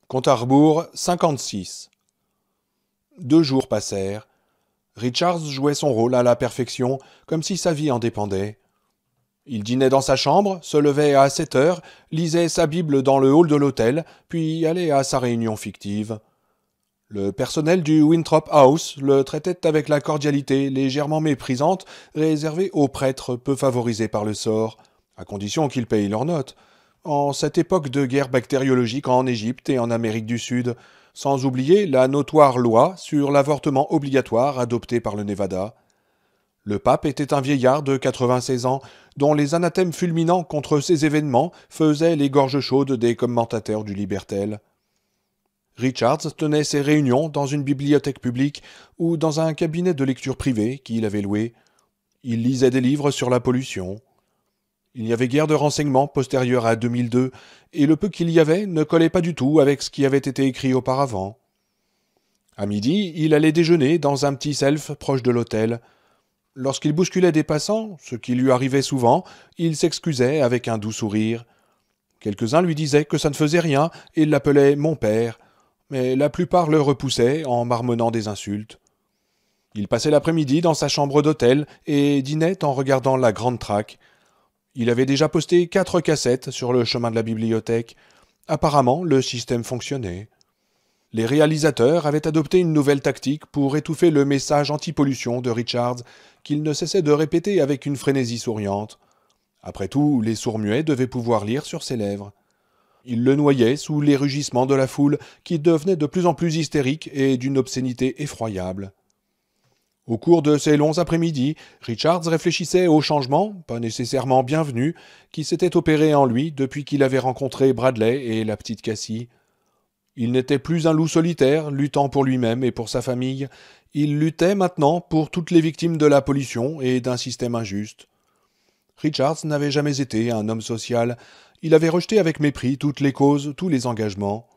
Compte à rebours, 56. 2 jours passèrent. Richards jouait son rôle à la perfection, comme si sa vie en dépendait. Il dînait dans sa chambre, se levait à 7 heures, lisait sa Bible dans le hall de l'hôtel, puis allait à sa réunion fictive. Le personnel du Winthrop House le traitait avec la cordialité légèrement méprisante réservée aux prêtres peu favorisés par le sort, à condition qu'ils payent leurs notes, en cette époque de guerre bactériologique en Égypte et en Amérique du Sud, sans oublier la notoire loi sur l'avortement obligatoire adoptée par le Nevada. Le pape était un vieillard de 96 ans, dont les anathèmes fulminants contre ces événements faisaient les gorges chaudes des commentateurs du Libertel. Richards tenait ses réunions dans une bibliothèque publique ou dans un cabinet de lecture privé qu'il avait loué. Il lisait des livres sur la pollution. Il n'y avait guère de renseignements postérieurs à 2002, et le peu qu'il y avait ne collait pas du tout avec ce qui avait été écrit auparavant. À midi, il allait déjeuner dans un petit self proche de l'hôtel. Lorsqu'il bousculait des passants, ce qui lui arrivait souvent, il s'excusait avec un doux sourire. Quelques-uns lui disaient que ça ne faisait rien et l'appelaient « mon père », mais la plupart le repoussaient en marmonnant des insultes. Il passait l'après-midi dans sa chambre d'hôtel et dînait en regardant la grande traque. Il avait déjà posté 4 cassettes sur le chemin de la bibliothèque. Apparemment, le système fonctionnait. Les réalisateurs avaient adopté une nouvelle tactique pour étouffer le message anti-pollution de Richards, qu'il ne cessait de répéter avec une frénésie souriante. Après tout, les sourds-muets devaient pouvoir lire sur ses lèvres. Il le noyait sous les rugissements de la foule, qui devenait de plus en plus hystérique et d'une obscénité effroyable. Au cours de ces longs après-midi, Richards réfléchissait aux changements, pas nécessairement bienvenus, qui s'étaient opérés en lui depuis qu'il avait rencontré Bradley et la petite Cassie. Il n'était plus un loup solitaire, luttant pour lui-même et pour sa famille. Il luttait maintenant pour toutes les victimes de la pollution et d'un système injuste. Richards n'avait jamais été un homme social. Il avait rejeté avec mépris toutes les causes, tous les engagements.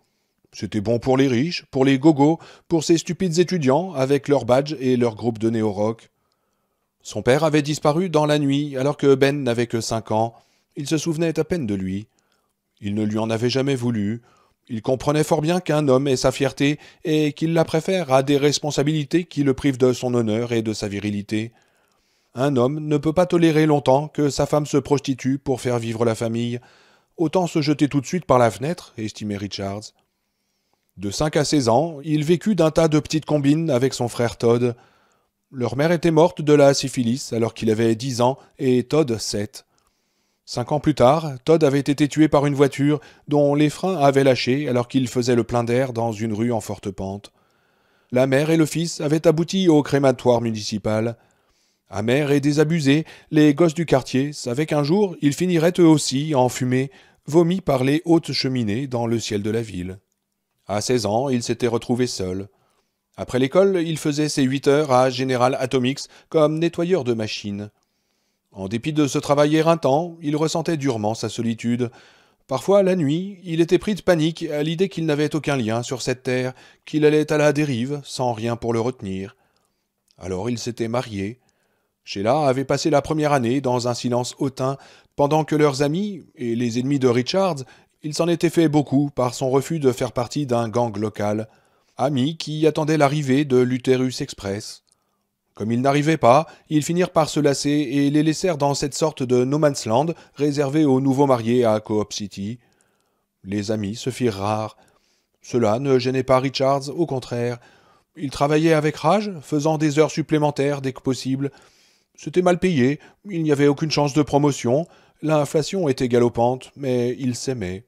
C'était bon pour les riches, pour les gogos, pour ces stupides étudiants avec leurs badges et leurs groupes de néo-rock. Son père avait disparu dans la nuit alors que Ben n'avait que 5 ans. Il se souvenait à peine de lui. Il ne lui en avait jamais voulu. Il comprenait fort bien qu'un homme ait sa fierté et qu'il la préfère à des responsabilités qui le privent de son honneur et de sa virilité. Un homme ne peut pas tolérer longtemps que sa femme se prostitue pour faire vivre la famille. Autant se jeter tout de suite par la fenêtre, estimait Richards. De 5 à 16 ans, il vécut d'un tas de petites combines avec son frère Todd. Leur mère était morte de la syphilis alors qu'il avait 10 ans et Todd 7. 5 ans plus tard, Todd avait été tué par une voiture dont les freins avaient lâché alors qu'il faisait le plein d'air dans une rue en forte pente. La mère et le fils avaient abouti au crématoire municipal. Amers et désabusés, les gosses du quartier savaient qu'un jour ils finiraient eux aussi en fumée, vomis par les hautes cheminées dans le ciel de la ville. À 16 ans, il s'était retrouvé seul. Après l'école, il faisait ses 8 heures à General Atomics comme nettoyeur de machines. En dépit de ce travail éreintant, il ressentait durement sa solitude. Parfois, la nuit, il était pris de panique à l'idée qu'il n'avait aucun lien sur cette terre, qu'il allait à la dérive, sans rien pour le retenir. Alors il s'était marié. Sheila avait passé la première année dans un silence hautain, pendant que leurs amis, et les ennemis de Richards, il s'en était fait beaucoup par son refus de faire partie d'un gang local, amis qui attendaient l'arrivée de l'Utérus Express. Comme ils n'arrivaient pas, ils finirent par se lasser et les laissèrent dans cette sorte de no man's land réservé aux nouveaux mariés à Co-op City. Les amis se firent rares. Cela ne gênait pas Richards, au contraire. Il travaillait avec rage, faisant des heures supplémentaires dès que possible. C'était mal payé, il n'y avait aucune chance de promotion, l'inflation était galopante, mais ils s'aimaient.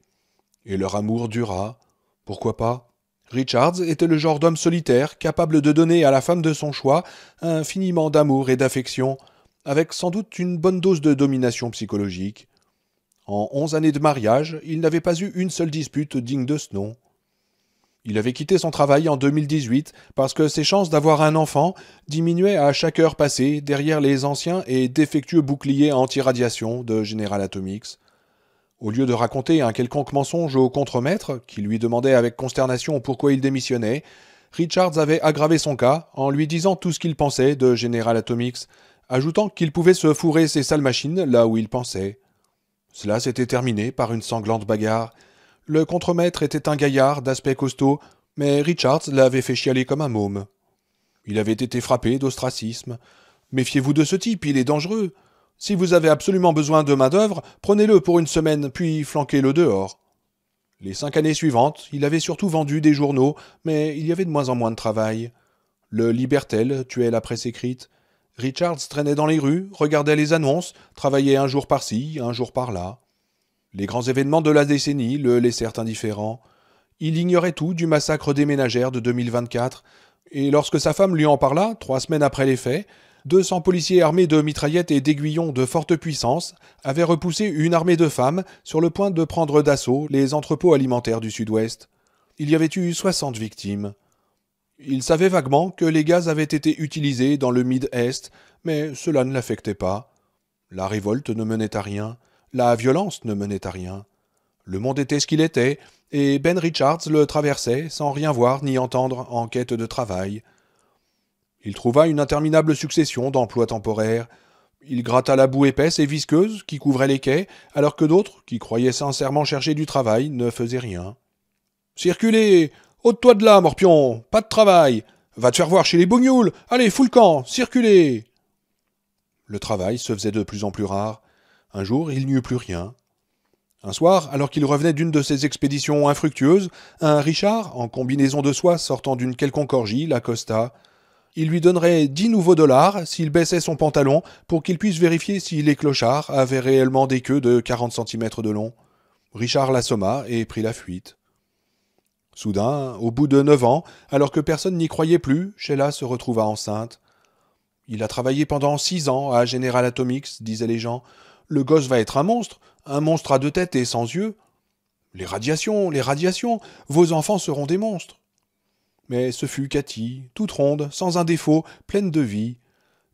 Et leur amour dura. Pourquoi pas? Richards était le genre d'homme solitaire, capable de donner à la femme de son choix infiniment d'amour et d'affection, avec sans doute une bonne dose de domination psychologique. En 11 années de mariage, il n'avait pas eu une seule dispute digne de ce nom. Il avait quitté son travail en 2018 parce que ses chances d'avoir un enfant diminuaient à chaque heure passée derrière les anciens et défectueux boucliers anti-radiation de General Atomics. Au lieu de raconter un quelconque mensonge au contremaître, qui lui demandait avec consternation pourquoi il démissionnait, Richards avait aggravé son cas en lui disant tout ce qu'il pensait de General Atomics, ajoutant qu'il pouvait se fourrer ses sales machines là où il pensait. Cela s'était terminé par une sanglante bagarre. Le contremaître était un gaillard d'aspect costaud, mais Richards l'avait fait chialer comme un môme. Il avait été frappé d'ostracisme. Méfiez-vous de ce type, il est dangereux. Si vous avez absolument besoin de main-d'œuvre, prenez-le pour une semaine, puis flanquez-le dehors. Les 5 années suivantes, il avait surtout vendu des journaux, mais il y avait de moins en moins de travail. Le Libertel tuait la presse écrite. Richards traînait dans les rues, regardait les annonces, travaillait un jour par-ci, un jour par-là. Les grands événements de la décennie le laissèrent indifférent. Il ignorait tout du massacre des ménagères de 2024, et lorsque sa femme lui en parla, 3 semaines après les faits, 200 policiers armés de mitraillettes et d'aiguillons de forte puissance avaient repoussé une armée de femmes sur le point de prendre d'assaut les entrepôts alimentaires du Sud-Ouest. Il y avait eu 60 victimes. Il savait vaguement que les gaz avaient été utilisés dans le Mid-Est, mais cela ne l'affectait pas. La révolte ne menait à rien, la violence ne menait à rien. Le monde était ce qu'il était, et Ben Richards le traversait sans rien voir ni entendre en quête de travail. Il trouva une interminable succession d'emplois temporaires. Il gratta la boue épaisse et visqueuse qui couvrait les quais, alors que d'autres, qui croyaient sincèrement chercher du travail, ne faisaient rien. « Circulez! Ôte-toi de là, morpion! Pas de travail! Va te faire voir chez les bougnoules! Allez, fous le camp! Circulez !» Le travail se faisait de plus en plus rare. Un jour, il n'y eut plus rien. Un soir, alors qu'il revenait d'une de ses expéditions infructueuses, un Richard, en combinaison de soie sortant d'une quelconque orgie, l'accosta. Il lui donnerait 10 nouveaux dollars s'il baissait son pantalon pour qu'il puisse vérifier si les clochards avaient réellement des queues de 40 centimètres de long. Richard l'assomma et prit la fuite. Soudain, au bout de 9 ans, alors que personne n'y croyait plus, Sheila se retrouva enceinte. « Il a travaillé pendant 6 ans à General Atomics, disaient les gens. Le gosse va être un monstre à 2 têtes et sans yeux. Les radiations, vos enfants seront des monstres. » Mais ce fut Cathy, toute ronde, sans un défaut, pleine de vie,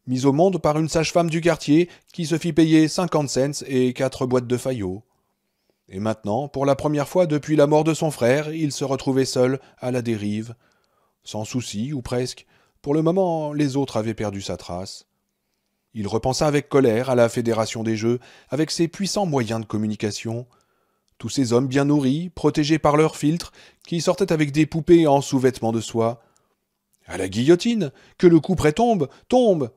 mise au monde par une sage-femme du quartier qui se fit payer 50 cents et 4 boîtes de Fayot. Et maintenant, pour la première fois depuis la mort de son frère, il se retrouvait seul, à la dérive. Sans souci, ou presque. Pour le moment, les autres avaient perdu sa trace. Il repensa avec colère à la Fédération des Jeux, avec ses puissants moyens de communication. Tous ces hommes bien nourris, protégés par leurs filtres, qui sortaient avec des poupées en sous-vêtements de soie. À la guillotine, que le couperet tombe, tombe.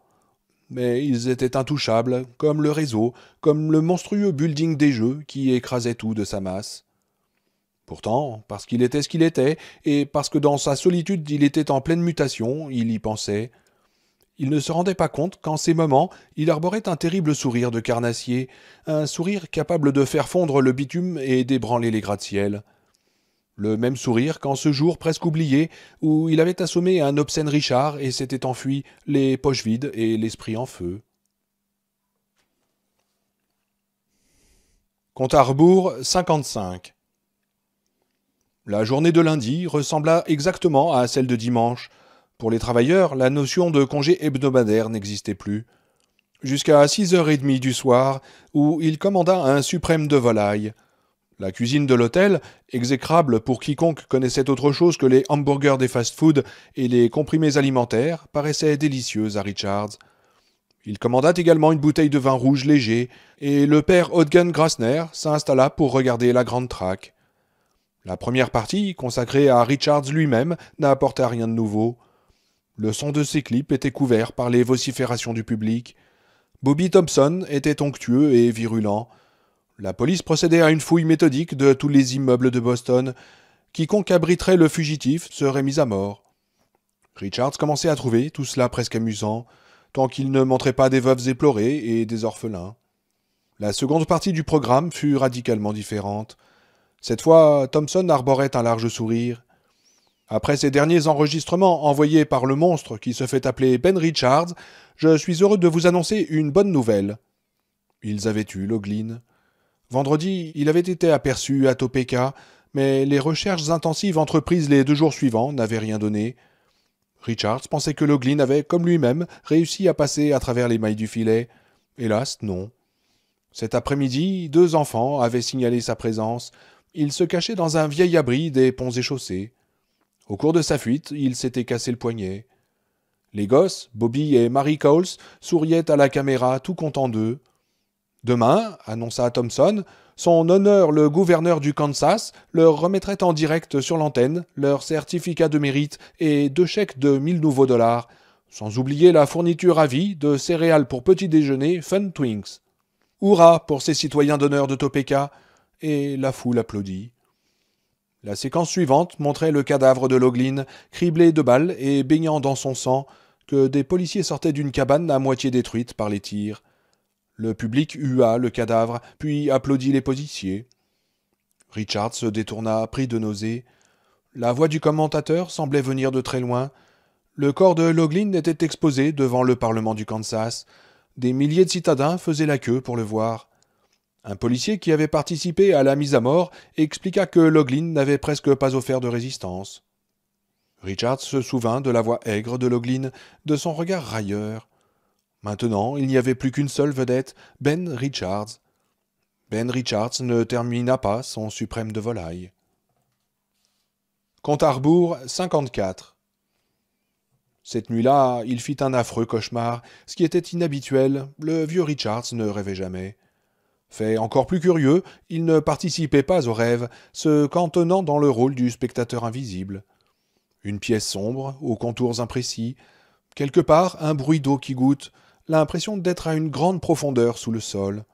Mais ils étaient intouchables, comme le réseau, comme le monstrueux building des Jeux qui écrasait tout de sa masse. Pourtant, parce qu'il était ce qu'il était, et parce que dans sa solitude il était en pleine mutation, il y pensait. Il ne se rendait pas compte qu'en ces moments, il arborait un terrible sourire de carnassier, un sourire capable de faire fondre le bitume et d'ébranler les gratte-ciel. Le même sourire qu'en ce jour presque oublié, où il avait assommé un obscène Richard et s'était enfui, les poches vides et l'esprit en feu. Compte à rebours 55. La journée de lundi ressembla exactement à celle de dimanche. Pour les travailleurs, la notion de congé hebdomadaire n'existait plus. Jusqu'à 6h30 du soir, où il commanda un suprême de volaille. La cuisine de l'hôtel, exécrable pour quiconque connaissait autre chose que les hamburgers des fast-food et les comprimés alimentaires, paraissait délicieuse à Richards. Il commanda également une bouteille de vin rouge léger, et le père Hodgen Grassner s'installa pour regarder la grande traque. La première partie, consacrée à Richards lui-même, n'apporta rien de nouveau. Le son de ses clips était couvert par les vociférations du public. Bobby Thompson était onctueux et virulent. La police procédait à une fouille méthodique de tous les immeubles de Boston. Quiconque abriterait le fugitif serait mis à mort. Richards commençait à trouver tout cela presque amusant, tant qu'il ne montrait pas des veuves éplorées et des orphelins. La seconde partie du programme fut radicalement différente. Cette fois, Thompson arborait un large sourire. Après ces derniers enregistrements envoyés par le monstre qui se fait appeler Ben Richards, je suis heureux de vous annoncer une bonne nouvelle. Ils avaient eu Loglin. Vendredi, il avait été aperçu à Topeka, mais les recherches intensives entreprises les 2 jours suivants n'avaient rien donné. Richards pensait que Loglin avait, comme lui-même, réussi à passer à travers les mailles du filet. Hélas, non. Cet après-midi, 2 enfants avaient signalé sa présence. Il se cachait dans un vieil abri des ponts et chaussées. Au cours de sa fuite, il s'était cassé le poignet. Les gosses, Bobby et Mary Coles, souriaient à la caméra tout contents d'eux. Demain, annonça Thompson, son honneur le gouverneur du Kansas leur remettrait en direct sur l'antenne leur certificat de mérite et 2 chèques de 1000 nouveaux dollars, sans oublier la fourniture à vie de céréales pour petit déjeuner Fun Twinks. Hurrah pour ces citoyens d'honneur de Topeka, et la foule applaudit. La séquence suivante montrait le cadavre de Loughlin, criblé de balles et baignant dans son sang, que des policiers sortaient d'une cabane à moitié détruite par les tirs. Le public hua le cadavre, puis applaudit les policiers. Richard se détourna, pris de nausée. La voix du commentateur semblait venir de très loin. Le corps de Loughlin était exposé devant le Parlement du Kansas. Des milliers de citadins faisaient la queue pour le voir. Un policier qui avait participé à la mise à mort expliqua que Loughlin n'avait presque pas offert de résistance. Richard se souvint de la voix aigre de Loughlin, de son regard railleur. Maintenant, il n'y avait plus qu'une seule vedette, Ben Richards. Ben Richards ne termina pas son suprême de volaille. Compte à rebours 54. Cette nuit-là, il fit un affreux cauchemar, ce qui était inhabituel, le vieux Richards ne rêvait jamais. Fait encore plus curieux, il ne participait pas au rêve, se cantonnant dans le rôle du spectateur invisible. Une pièce sombre, aux contours imprécis, quelque part un bruit d'eau qui goutte, l'impression d'être à une grande profondeur sous le sol.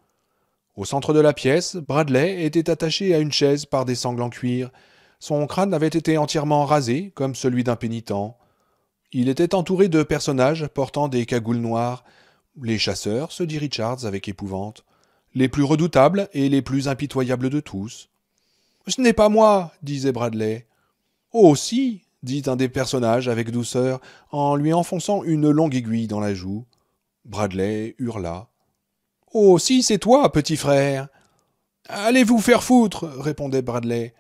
Au centre de la pièce, Bradley était attaché à une chaise par des sangles en cuir. Son crâne avait été entièrement rasé, comme celui d'un pénitent. Il était entouré de personnages portant des cagoules noires. Les chasseurs, se dit Richards avec épouvante. Les plus redoutables et les plus impitoyables de tous. « Ce n'est pas moi, disait Bradley. « Oh, si, dit un des personnages avec douceur, en lui enfonçant une longue aiguille dans la joue. Bradley hurla. « Oh, si, c'est toi, petit frère !»« Allez vous faire foutre !» répondait Bradley.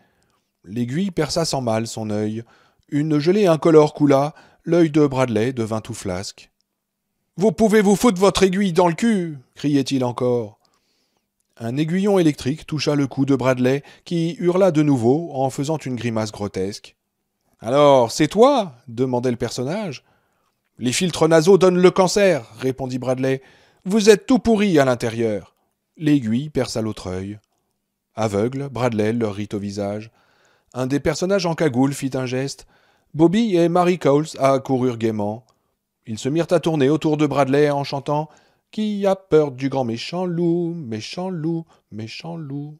L'aiguille perça sans mal son œil. Une gelée incolore coula, l'œil de Bradley devint tout flasque. « Vous pouvez vous foutre votre aiguille dans le cul !» criait-il encore. Un aiguillon électrique toucha le cou de Bradley, qui hurla de nouveau en faisant une grimace grotesque. « Alors, c'est toi ?» demandait le personnage. « Les filtres nasaux donnent le cancer !» répondit Bradley. « Vous êtes tout pourri à l'intérieur !» L'aiguille perça l'autre œil. Aveugle, Bradley leur rit au visage. Un des personnages en cagoule fit un geste. Bobby et Mary Cowles accoururent gaiement. Ils se mirent à tourner autour de Bradley en chantant « Qui a peur du grand méchant loup, méchant loup, méchant loup ?»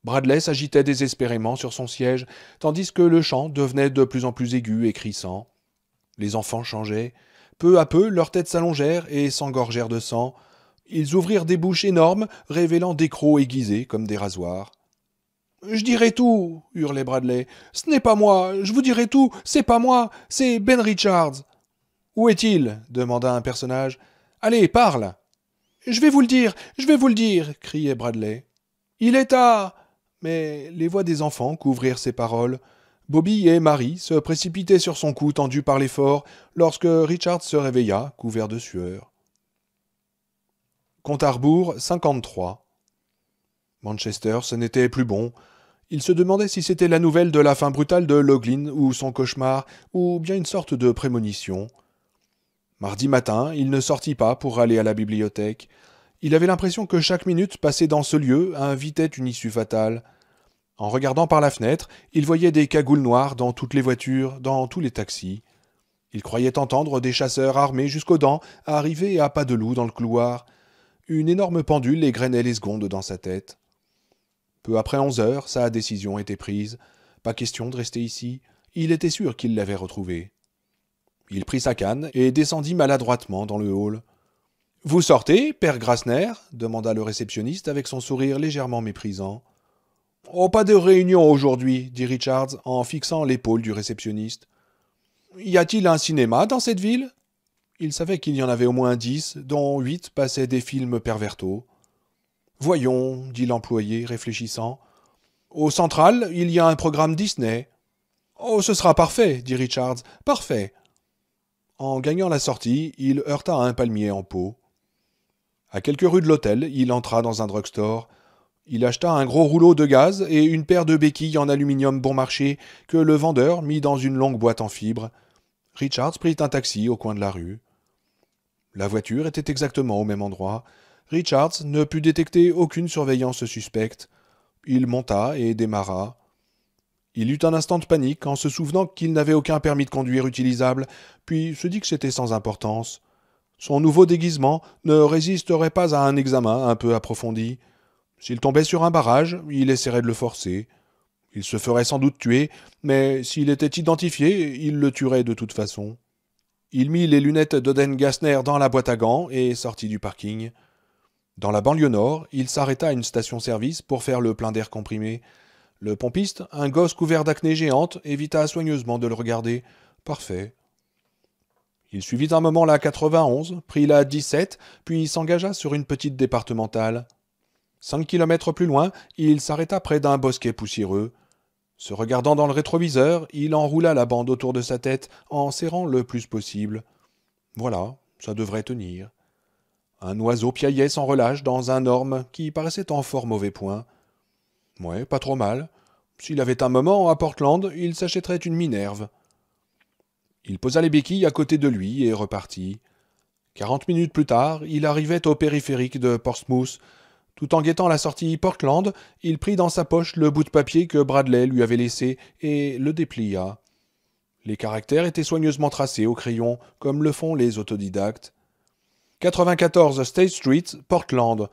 Bradley s'agitait désespérément sur son siège, tandis que le chant devenait de plus en plus aigu et crissant. Les enfants changeaient. Peu à peu, leurs têtes s'allongèrent et s'engorgèrent de sang. Ils ouvrirent des bouches énormes, révélant des crocs aiguisés comme des rasoirs. « Je dirai tout !» hurlait Bradley. « Ce n'est pas moi, je vous dirai tout, c'est pas moi, c'est Ben Richards !»« Où est-il » demanda un personnage. « Allez, parle !»« Je vais vous le dire !» criait Bradley. « Il est à... » Mais les voix des enfants couvrirent ces paroles. Bobby et Mary se précipitaient sur son cou tendu par l'effort lorsque Richard se réveilla, couvert de sueur. Compte à rebours 53. Manchester, ce n'était plus bon. Il se demandait si c'était la nouvelle de la fin brutale de Loughlin ou son cauchemar, ou bien une sorte de prémonition. Mardi matin, il ne sortit pas pour aller à la bibliothèque. Il avait l'impression que chaque minute passée dans ce lieu invitait une issue fatale. En regardant par la fenêtre, il voyait des cagoules noires dans toutes les voitures, dans tous les taxis. Il croyait entendre des chasseurs armés jusqu'aux dents arriver à pas de loup dans le couloir. Une énorme pendule égrenait les secondes dans sa tête. Peu après 11 heures, sa décision était prise. Pas question de rester ici. Il était sûr qu'il l'avait retrouvée. Il prit sa canne et descendit maladroitement dans le hall. « Vous sortez, père Grassner ?» demanda le réceptionniste avec son sourire légèrement méprisant. « Oh, pas de réunion aujourd'hui, » dit Richards en fixant l'épaule du réceptionniste. « Y a-t-il un cinéma dans cette ville ?» Il savait qu'il y en avait au moins 10, dont 8 passaient des films pervertos. « Voyons, » dit l'employé, réfléchissant. « Au Central, il y a un programme Disney. »« Oh, ce sera parfait, » dit Richards. « Parfait. » En gagnant la sortie, il heurta un palmier en pot. À quelques rues de l'hôtel, il entra dans un drugstore. Il acheta un gros rouleau de gaz et une paire de béquilles en aluminium bon marché que le vendeur mit dans une longue boîte en fibre. Richards prit un taxi au coin de la rue. La voiture était exactement au même endroit. Richards ne put détecter aucune surveillance suspecte. Il monta et démarra. Il eut un instant de panique en se souvenant qu'il n'avait aucun permis de conduire utilisable, puis se dit que c'était sans importance. Son nouveau déguisement ne résisterait pas à un examen un peu approfondi. S'il tombait sur un barrage, il essaierait de le forcer. Il se ferait sans doute tuer, mais s'il était identifié, il le tuerait de toute façon. Il mit les lunettes d'Oden Gassner dans la boîte à gants et sortit du parking. Dans la banlieue nord, il s'arrêta à une station-service pour faire le plein d'air comprimé. Le pompiste, un gosse couvert d'acné géante, évita soigneusement de le regarder. Parfait. Il suivit un moment la 91, prit la 17, puis s'engagea sur une petite départementale. 5 kilomètres plus loin, il s'arrêta près d'un bosquet poussiéreux. Se regardant dans le rétroviseur, il enroula la bande autour de sa tête en serrant le plus possible. Voilà, ça devrait tenir. Un oiseau piaillait sans relâche dans un orme qui paraissait en fort mauvais point. Ouais, pas trop mal. S'il avait un moment à Portland, il s'achèterait une Minerve. Il posa les béquilles à côté de lui et repartit. 40 minutes plus tard, il arrivait au périphérique de Portsmouth. Tout en guettant la sortie Portland, il prit dans sa poche le bout de papier que Bradley lui avait laissé et le déplia. Les caractères étaient soigneusement tracés au crayon, comme le font les autodidactes. 94 State Street, Portland.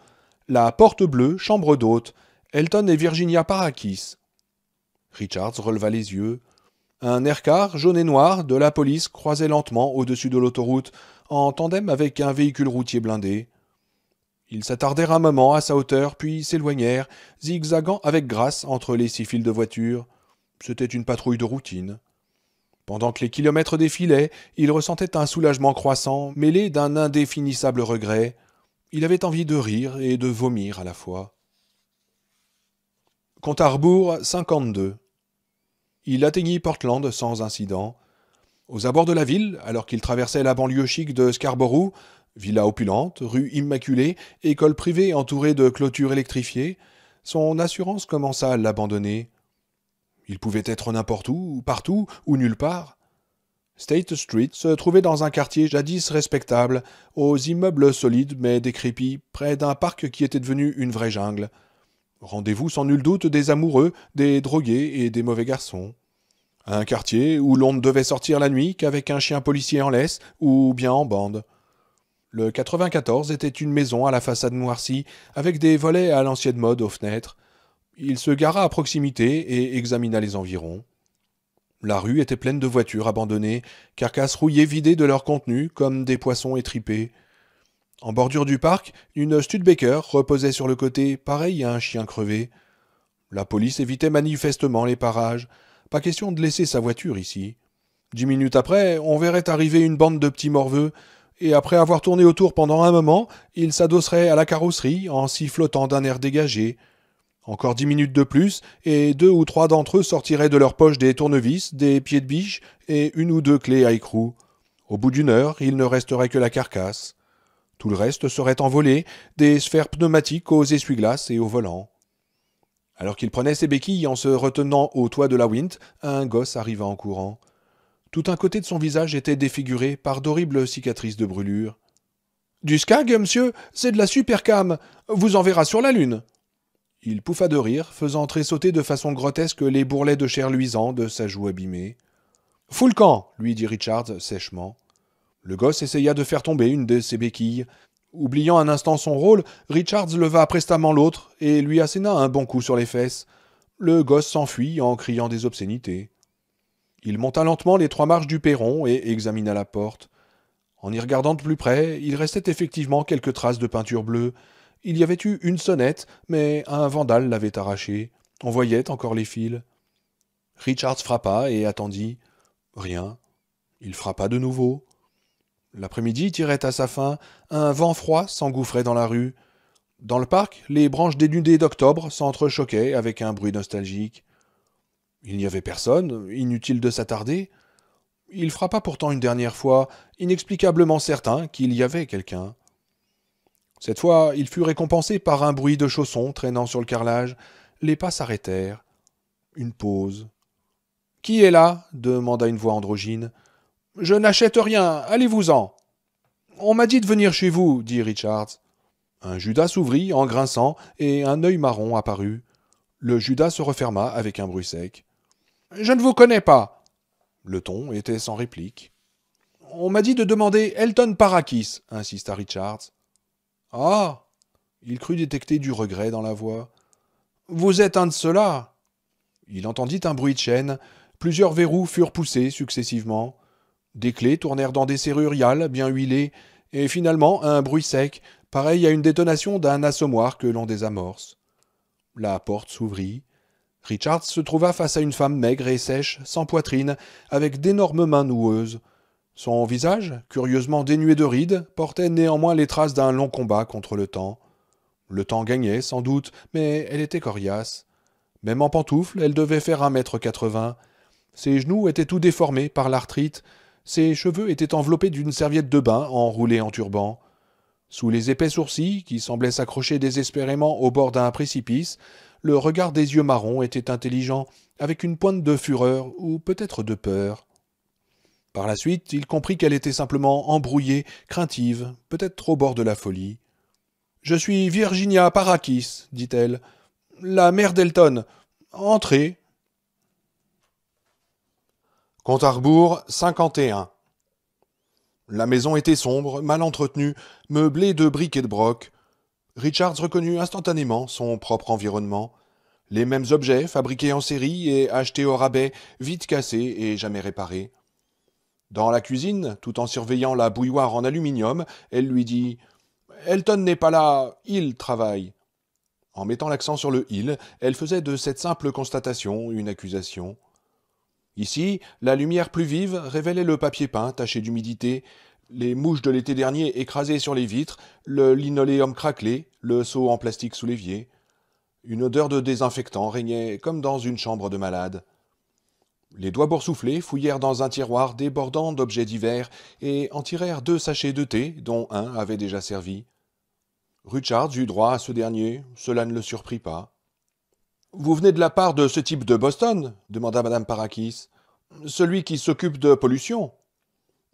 La porte bleue, chambre d'hôte. Elton et Virginia Parakis. Richards releva les yeux. Un aircar jaune et noir de la police croisait lentement au-dessus de l'autoroute, en tandem avec un véhicule routier blindé. Ils s'attardèrent un moment à sa hauteur, puis s'éloignèrent, zigzagant avec grâce entre les 6 files de voitures. C'était une patrouille de routine. Pendant que les kilomètres défilaient, il ressentait un soulagement croissant, mêlé d'un indéfinissable regret. Il avait envie de rire et de vomir à la fois. Compte à rebours 52. Il atteignit Portland sans incident. Aux abords de la ville, alors qu'il traversait la banlieue chic de Scarborough, villa opulente, rue immaculée, école privée entourée de clôtures électrifiées, son assurance commença à l'abandonner. Il pouvait être n'importe où, partout ou nulle part. State Street se trouvait dans un quartier jadis respectable, aux immeubles solides mais décrépits, près d'un parc qui était devenu une vraie jungle. Rendez-vous sans nul doute des amoureux, des drogués et des mauvais garçons. Un quartier où l'on ne devait sortir la nuit qu'avec un chien policier en laisse ou bien en bande. Le 94 était une maison à la façade noircie, avec des volets à l'ancienne mode aux fenêtres. Il se gara à proximité et examina les environs. La rue était pleine de voitures abandonnées, carcasses rouillées vidées de leur contenu comme des poissons étripés. En bordure du parc, une Studebaker reposait sur le côté, pareil à un chien crevé. La police évitait manifestement les parages. Pas question de laisser sa voiture ici. 10 minutes après, on verrait arriver une bande de petits morveux, et après avoir tourné autour pendant un moment, ils s'adosseraient à la carrosserie en sifflotant d'un air dégagé. Encore 10 minutes de plus, et 2 ou 3 d'entre eux sortiraient de leur poche des tournevis, des pieds de biche et 1 ou 2 clés à écrou. Au bout d'une heure, il ne resterait que la carcasse. Tout le reste serait envolé, des sphères pneumatiques aux essuie-glaces et au volant. Alors qu'il prenait ses béquilles en se retenant au toit de la Wint, un gosse arriva en courant. Tout un côté de son visage était défiguré par d'horribles cicatrices de brûlure. « Du skag, monsieur, c'est de la supercam. Vous en verra sur la lune. » Il pouffa de rire, faisant tressauter de façon grotesque les bourrelets de chair luisant de sa joue abîmée. « Fous le camp !» lui dit Richards sèchement. Le gosse essaya de faire tomber une de ses béquilles. Oubliant un instant son rôle, Richards leva prestement l'autre et lui asséna un bon coup sur les fesses. Le gosse s'enfuit en criant des obscénités. Il monta lentement les 3 marches du perron et examina la porte. En y regardant de plus près, il restait effectivement quelques traces de peinture bleue. Il y avait eu une sonnette, mais un vandale l'avait arrachée. On voyait encore les fils. Richards frappa et attendit. Rien. Il frappa de nouveau. L'après-midi tirait à sa fin, un vent froid s'engouffrait dans la rue. Dans le parc, les branches dénudées d'octobre s'entrechoquaient avec un bruit nostalgique. Il n'y avait personne, inutile de s'attarder. Il frappa pourtant une dernière fois, inexplicablement certain qu'il y avait quelqu'un. Cette fois, il fut récompensé par un bruit de chaussons traînant sur le carrelage. Les pas s'arrêtèrent. Une pause. « Qui est là ?» demanda une voix androgyne. « Je n'achète rien, allez-vous-en !»« On m'a dit de venir chez vous, dit Richards. Un Judas s'ouvrit en grinçant et un œil marron apparut. Le Judas se referma avec un bruit sec. « Je ne vous connais pas !» Le ton était sans réplique. « On m'a dit de demander Elton Parakis, insista Richards. « Ah !» Il crut détecter du regret dans la voix. « Vous êtes un de ceux-là !» Il entendit un bruit de chaîne. Plusieurs verrous furent poussés successivement. Des clés tournèrent dans des serruriales bien huilées, et finalement un bruit sec, pareil à une détonation d'un assommoir que l'on désamorce. La porte s'ouvrit. Richards se trouva face à une femme maigre et sèche, sans poitrine, avec d'énormes mains noueuses. Son visage, curieusement dénué de rides, portait néanmoins les traces d'un long combat contre le temps. Le temps gagnait, sans doute, mais elle était coriace. Même en pantoufles, elle devait faire 1,80 m. Ses genoux étaient tout déformés par l'arthrite. Ses cheveux étaient enveloppés d'une serviette de bain enroulée en turban. Sous les épais sourcils, qui semblaient s'accrocher désespérément au bord d'un précipice, le regard des yeux marrons était intelligent, avec une pointe de fureur ou peut-être de peur. Par la suite, il comprit qu'elle était simplement embrouillée, craintive, peut-être au bord de la folie. « Je suis Virginia Parakis, dit-elle. La mère d'Elton. Entrez. » Compte à rebours, 51. La maison était sombre, mal entretenue, meublée de briques et de brocs. Richards reconnut instantanément son propre environnement. Les mêmes objets, fabriqués en série et achetés au rabais, vite cassés et jamais réparés. Dans la cuisine, tout en surveillant la bouilloire en aluminium, elle lui dit « Elton n'est pas là, il travaille. » En mettant l'accent sur le « il », elle faisait de cette simple constatation une accusation. Ici, la lumière plus vive révélait le papier peint taché d'humidité, les mouches de l'été dernier écrasées sur les vitres, le linoléum craquelé, le seau en plastique sous l'évier. Une odeur de désinfectant régnait comme dans une chambre de malade. Les doigts boursouflés fouillèrent dans un tiroir débordant d'objets divers et en tirèrent 2 sachets de thé, dont un avait déjà servi. Richards eut droit à ce dernier, cela ne le surprit pas. « Vous venez de la part de ce type de Boston » demanda madame Parakis. « Celui qui s'occupe de pollution ?»«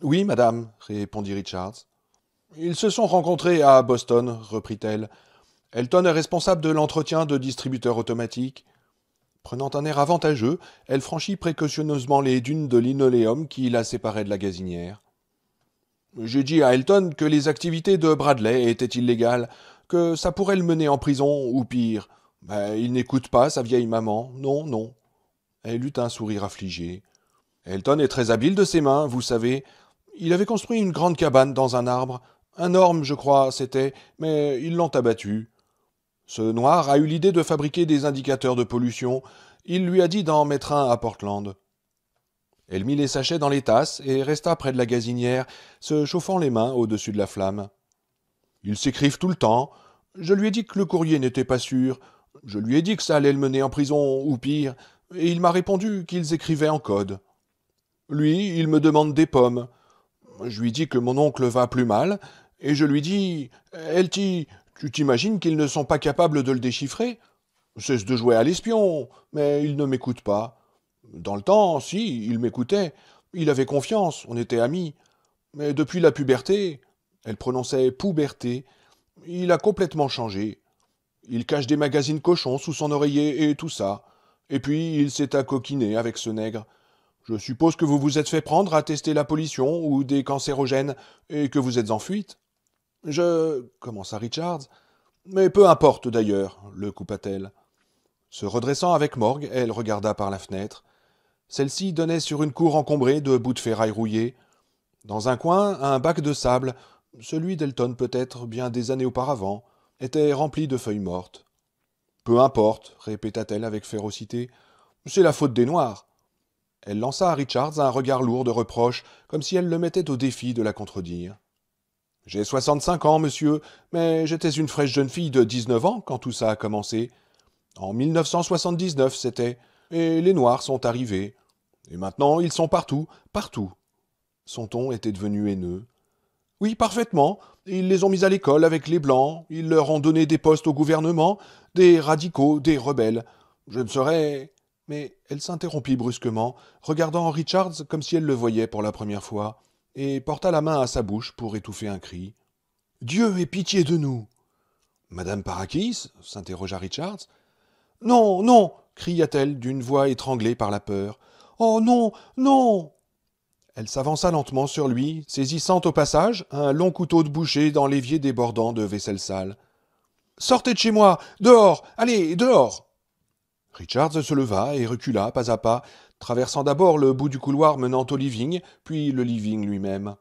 Oui, madame, » répondit Richards. « Ils se sont rencontrés à Boston, » reprit-elle. « Elton est responsable de l'entretien de distributeurs automatiques. » Prenant un air avantageux, elle franchit précautionneusement les dunes de linoléum qui la séparaient de la gazinière. « J'ai dit à Elton que les activités de Bradley étaient illégales, que ça pourrait le mener en prison, ou pire. Ben, il n'écoute pas sa vieille maman, non, non. » Elle eut un sourire affligé. « Elton est très habile de ses mains, vous savez. Il avait construit une grande cabane dans un arbre. Un orme, je crois, c'était, mais ils l'ont abattu. Ce noir a eu l'idée de fabriquer des indicateurs de pollution. Il lui a dit d'en mettre un à Portland. » Elle mit les sachets dans les tasses et resta près de la gazinière, se chauffant les mains au-dessus de la flamme. « Ils s'écrivent tout le temps. Je lui ai dit que le courrier n'était pas sûr. Je lui ai dit que ça allait le mener en prison, ou pire, et il m'a répondu qu'ils écrivaient en code. Lui, il me demande des pommes. Je lui dis que mon oncle va plus mal, et je lui dis « Elty, tu t'imagines qu'ils ne sont pas capables de le déchiffrer? Cesse de jouer à l'espion, mais il ne m'écoute pas. Dans le temps, si, il m'écoutait. Il avait confiance, on était amis. Mais depuis la puberté, elle prononçait pouberté, il a complètement changé. Il cache des magazines cochons sous son oreiller et tout ça. Et puis, il s'est accoquiné avec ce nègre. Je suppose que vous vous êtes fait prendre à tester la pollution ou des cancérogènes et que vous êtes en fuite. Commença Richards. Mais peu importe d'ailleurs, le coupa-t-elle. Se redressant avec morgue, elle regarda par la fenêtre. Celle-ci donnait sur une cour encombrée de bouts de ferraille rouillés. Dans un coin, un bac de sable, celui d'Elton peut-être bien des années auparavant, était rempli de feuilles mortes. « Peu importe, répéta-t-elle avec férocité, c'est la faute des Noirs. » Elle lança à Richards un regard lourd de reproche, comme si elle le mettait au défi de la contredire. « J'ai 65 ans, monsieur, mais j'étais une fraîche jeune fille de 19 ans quand tout ça a commencé. En 1979, c'était, et les Noirs sont arrivés. Et maintenant, ils sont partout, partout. » Son ton était devenu haineux. « Oui, parfaitement. Ils les ont mis à l'école avec les Blancs. Ils leur ont donné des postes au gouvernement, des radicaux, des rebelles. Je ne saurais... » Mais elle s'interrompit brusquement, regardant Richards comme si elle le voyait pour la première fois, et porta la main à sa bouche pour étouffer un cri. « Dieu ait pitié de nous !» Madame Parakis s'interrogea Richards. Non, non cria-t-elle d'une voix étranglée par la peur. Oh non, non. Elle s'avança lentement sur lui, saisissant au passage un long couteau de boucher dans l'évier débordant de vaisselle sale. Sortez de chez moi. Dehors. Allez, dehors. Richards se leva et recula pas à pas, traversant d'abord le bout du couloir menant au living, puis le living lui-même.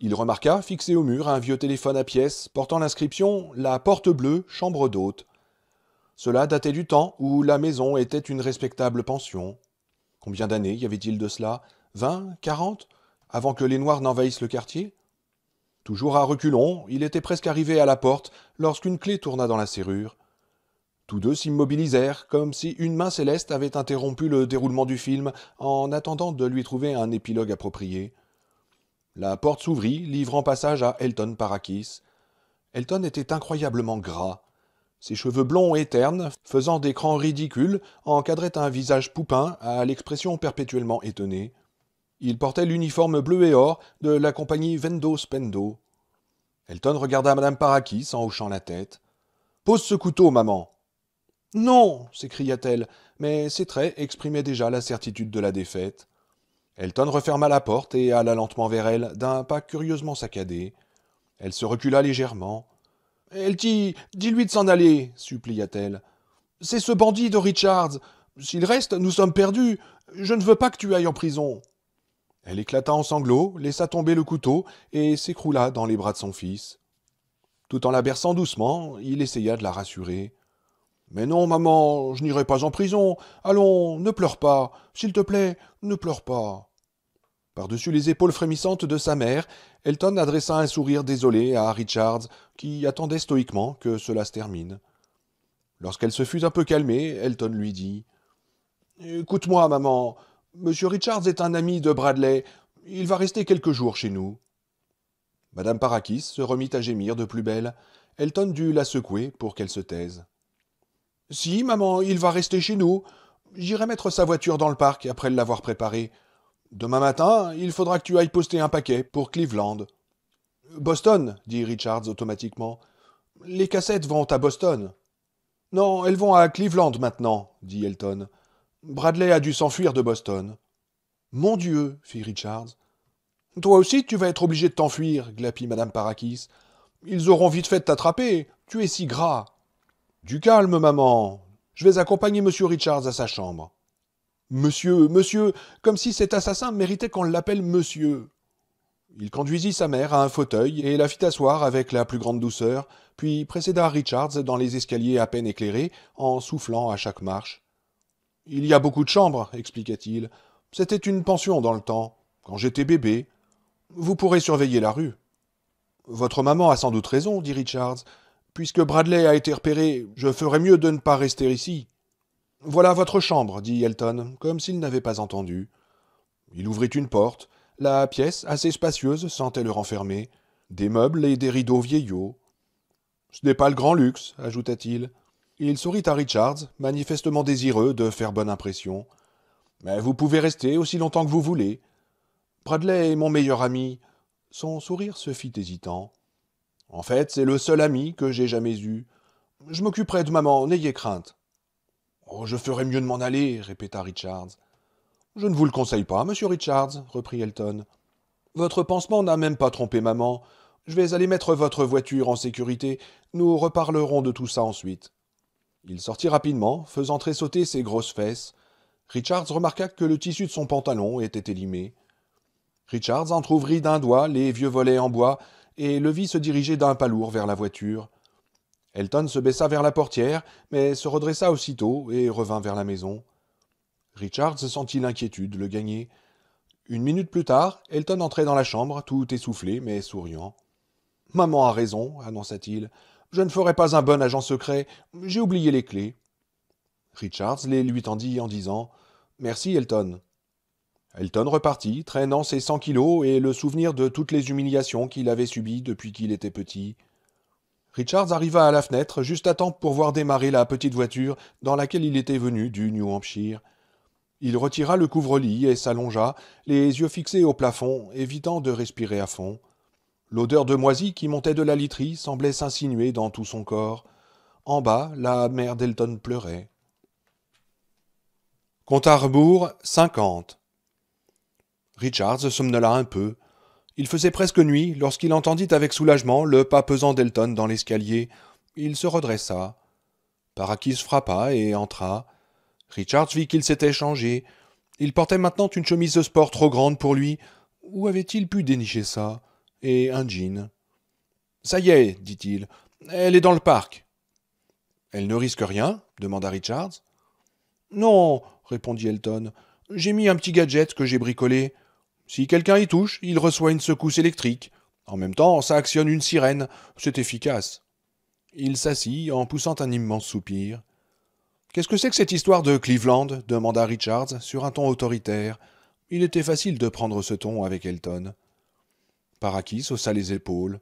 Il remarqua, fixé au mur, un vieux téléphone à pièces portant l'inscription « La porte bleue, chambre d'hôte ». Cela datait du temps où la maison était une respectable pension. Combien d'années y avait-il de cela 20, 40 avant que les Noirs n'envahissent le quartier? Toujours à reculons, il était presque arrivé à la porte lorsqu'une clé tourna dans la serrure. Tous deux s'immobilisèrent, comme si une main céleste avait interrompu le déroulement du film en attendant de lui trouver un épilogue approprié. La porte s'ouvrit, livrant passage à Elton Parakis. Elton était incroyablement gras. Ses cheveux blonds et ternes, faisant des crans ridicules, encadraient un visage poupin à l'expression perpétuellement étonnée. Il portait l'uniforme bleu et or de la compagnie Vendo Spendo. Elton regarda Madame Parakis en hochant la tête. « Pose ce couteau, maman !»« Non !» s'écria-t-elle, mais ses traits exprimaient déjà la certitude de la défaite. Elton referma la porte et alla lentement vers elle, d'un pas curieusement saccadé. Elle se recula légèrement. « dis-lui de s'en aller !» supplia-t-elle. « C'est ce bandit de Richards. S'il reste, nous sommes perdus. Je ne veux pas que tu ailles en prison. » Elle éclata en sanglots, laissa tomber le couteau et s'écroula dans les bras de son fils. Tout en la berçant doucement, il essaya de la rassurer. « Mais non, maman, je n'irai pas en prison. Allons, ne pleure pas. S'il te plaît, ne pleure pas. » Par-dessus les épaules frémissantes de sa mère, Elton adressa un sourire désolé à Richards, qui attendait stoïquement que cela se termine. Lorsqu'elle se fut un peu calmée, Elton lui dit « Écoute-moi, maman. Monsieur Richards est un ami de Bradley. Il va rester quelques jours chez nous. » Madame Parakis se remit à gémir de plus belle. Elton dut la secouer pour qu'elle se taise. « Si, maman, il va rester chez nous. J'irai mettre sa voiture dans le parc après l'avoir préparée. Demain matin, il faudra que tu ailles poster un paquet pour Cleveland. »« Boston, » dit Richards automatiquement. « Les cassettes vont à Boston. »« Non, elles vont à Cleveland maintenant, » dit Elton. « Bradley a dû s'enfuir de Boston. »« Mon Dieu, » fit Richards. « Toi aussi, tu vas être obligé de t'enfuir, » glapit Madame Parakis. « Ils auront vite fait de t'attraper. Tu es si gras. »« Du calme, maman. Je vais accompagner Monsieur Richards à sa chambre. »« Monsieur, monsieur, comme si cet assassin méritait qu'on l'appelle monsieur. » Il conduisit sa mère à un fauteuil et la fit asseoir avec la plus grande douceur, puis précéda Richards dans les escaliers à peine éclairés, en soufflant à chaque marche. « Il y a beaucoup de chambres, » expliqua-t-il. « C'était une pension dans le temps, quand j'étais bébé. Vous pourrez surveiller la rue. »« Votre maman a sans doute raison, » dit Richards. « Puisque Bradley a été repéré, je ferais mieux de ne pas rester ici. »« Voilà votre chambre, » dit Elton, comme s'il n'avait pas entendu. Il ouvrit une porte. La pièce, assez spacieuse, sentait le renfermer. Des meubles et des rideaux vieillots. « Ce n'est pas le grand luxe, » ajouta-t-il. Il sourit à Richards, manifestement désireux de faire bonne impression. « Mais vous pouvez rester aussi longtemps que vous voulez. Bradley est mon meilleur ami. » Son sourire se fit hésitant. « En fait, c'est le seul ami que j'ai jamais eu. Je m'occuperai de maman, n'ayez crainte. »« Oh, je ferais mieux de m'en aller, » répéta Richards. « Je ne vous le conseille pas, monsieur Richards, » reprit Elton. « Votre pansement n'a même pas trompé maman. Je vais aller mettre votre voiture en sécurité. Nous reparlerons de tout ça ensuite. » Il sortit rapidement, faisant tressauter ses grosses fesses. Richards remarqua que le tissu de son pantalon était élimé. Richards entr'ouvrit d'un doigt les vieux volets en bois et le vit se diriger d'un pas lourd vers la voiture. Elton se baissa vers la portière, mais se redressa aussitôt et revint vers la maison. Richards sentit l'inquiétude le gagner. Une minute plus tard, Elton entrait dans la chambre, tout essoufflé, mais souriant. « Maman a raison, » annonça-t-il. « Je ne ferai pas un bon agent secret. J'ai oublié les clés. » Richards les lui tendit en disant « Merci, Elton. » Elton repartit, traînant ses 100 kilos et le souvenir de toutes les humiliations qu'il avait subies depuis qu'il était petit. Richards arriva à la fenêtre juste à temps pour voir démarrer la petite voiture dans laquelle il était venu du New Hampshire. Il retira le couvre-lit et s'allongea, les yeux fixés au plafond, évitant de respirer à fond. L'odeur de moisi qui montait de la literie semblait s'insinuer dans tout son corps. En bas, la mère d'Elton pleurait. Compte à rebours, 50. Richards somnola un peu. Il faisait presque nuit lorsqu'il entendit avec soulagement le pas pesant d'Elton dans l'escalier. Il se redressa. Parakis frappa et entra. Richards vit qu'il s'était changé. Il portait maintenant une chemise de sport trop grande pour lui. Où avait-il pu dénicher ça? Et un jean. « Ça y est, dit-il. Elle est dans le parc. »« Elle ne risque rien ?» demanda Richards. « Non, répondit Elton. J'ai mis un petit gadget que j'ai bricolé. Si quelqu'un y touche, il reçoit une secousse électrique. En même temps, ça actionne une sirène. C'est efficace. » Il s'assit en poussant un immense soupir. « Qu'est-ce que c'est que cette histoire de Cleveland ?» demanda Richards sur un ton autoritaire. Il était facile de prendre ce ton avec Elton. Parakis haussa les épaules.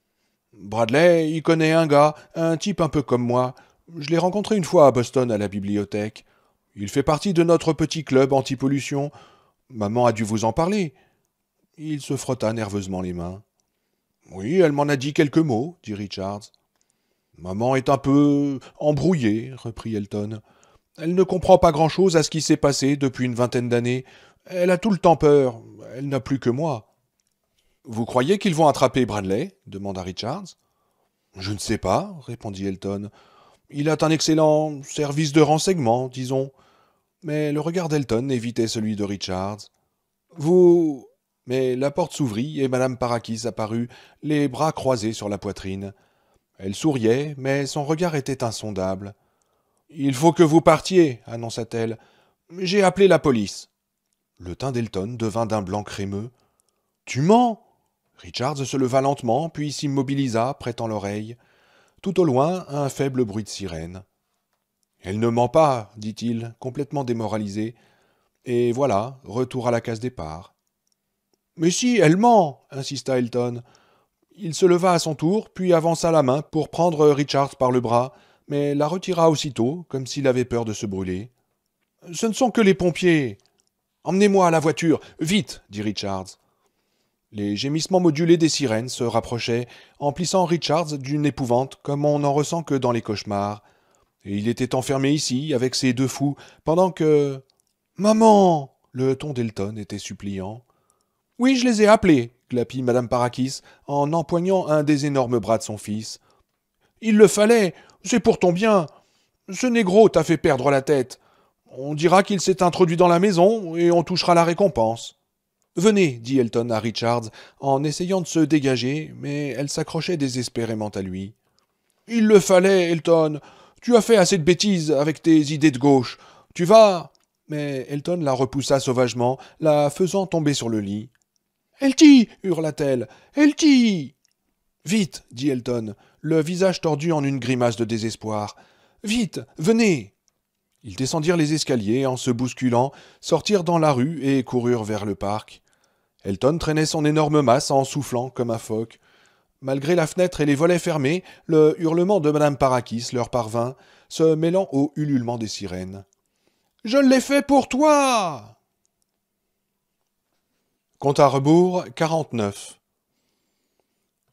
« Bradley, il connaît un gars, un type un peu comme moi. Je l'ai rencontré une fois à Boston à la bibliothèque. Il fait partie de notre petit club anti-pollution. Maman a dû vous en parler. » Il se frotta nerveusement les mains. « Oui, elle m'en a dit quelques mots, dit Richards. »« Maman est un peu embrouillée, reprit Elton. Elle ne comprend pas grand-chose à ce qui s'est passé depuis une vingtaine d'années. Elle a tout le temps peur. Elle n'a plus que moi. » « Vous croyez qu'ils vont attraper Bradley ?» demanda Richards. « Je ne sais pas, répondit Elton. Il a un excellent service de renseignement, disons. » Mais le regard d'Elton évitait celui de Richards. « Vous... » Mais la porte s'ouvrit et Madame Parakis apparut, les bras croisés sur la poitrine. Elle souriait, mais son regard était insondable. « Il faut que vous partiez, annonça-t-elle. J'ai appelé la police. » Le teint d'Elton devint d'un blanc crémeux. « Tu mens !» Richards se leva lentement, puis s'immobilisa, prêtant l'oreille. Tout au loin, un faible bruit de sirène. « Elle ne ment pas, dit-il, complètement démoralisé. Et voilà, retour à la case départ. « Mais si, elle ment !» insista Elton. Il se leva à son tour, puis avança la main pour prendre Richards par le bras, mais la retira aussitôt, comme s'il avait peur de se brûler. « Ce ne sont que les pompiers !»« Emmenez-moi à la voiture, vite !» dit Richards. Les gémissements modulés des sirènes se rapprochaient, emplissant Richards d'une épouvante comme on n'en ressent que dans les cauchemars. Et il était enfermé ici, avec ces deux fous, pendant que... « Maman !» Le ton d'Elton était suppliant. « Oui, je les ai appelés, » glapit Madame Parakis, en empoignant un des énormes bras de son fils. « Il le fallait, c'est pour ton bien. Ce négro t'a fait perdre la tête. On dira qu'il s'est introduit dans la maison, et on touchera la récompense. » « Venez, dit Elton à Richards, en essayant de se dégager, mais elle s'accrochait désespérément à lui. « Il le fallait, Elton. Tu as fait assez de bêtises avec tes idées de gauche. Tu vas... » Mais Elton la repoussa sauvagement, la faisant tomber sur le lit. « Eltie !» hurla-t-elle. « Eltie !»« Vite !» dit Elton, le visage tordu en une grimace de désespoir. « Vite, venez !» Ils descendirent les escaliers en se bousculant, sortirent dans la rue et coururent vers le parc. Elton traînait son énorme masse en soufflant comme un phoque. Malgré la fenêtre et les volets fermés, le hurlement de Madame Parakis leur parvint, se mêlant au ululement des sirènes. « Je l'ai fait pour toi !» Compte à rebours, 49.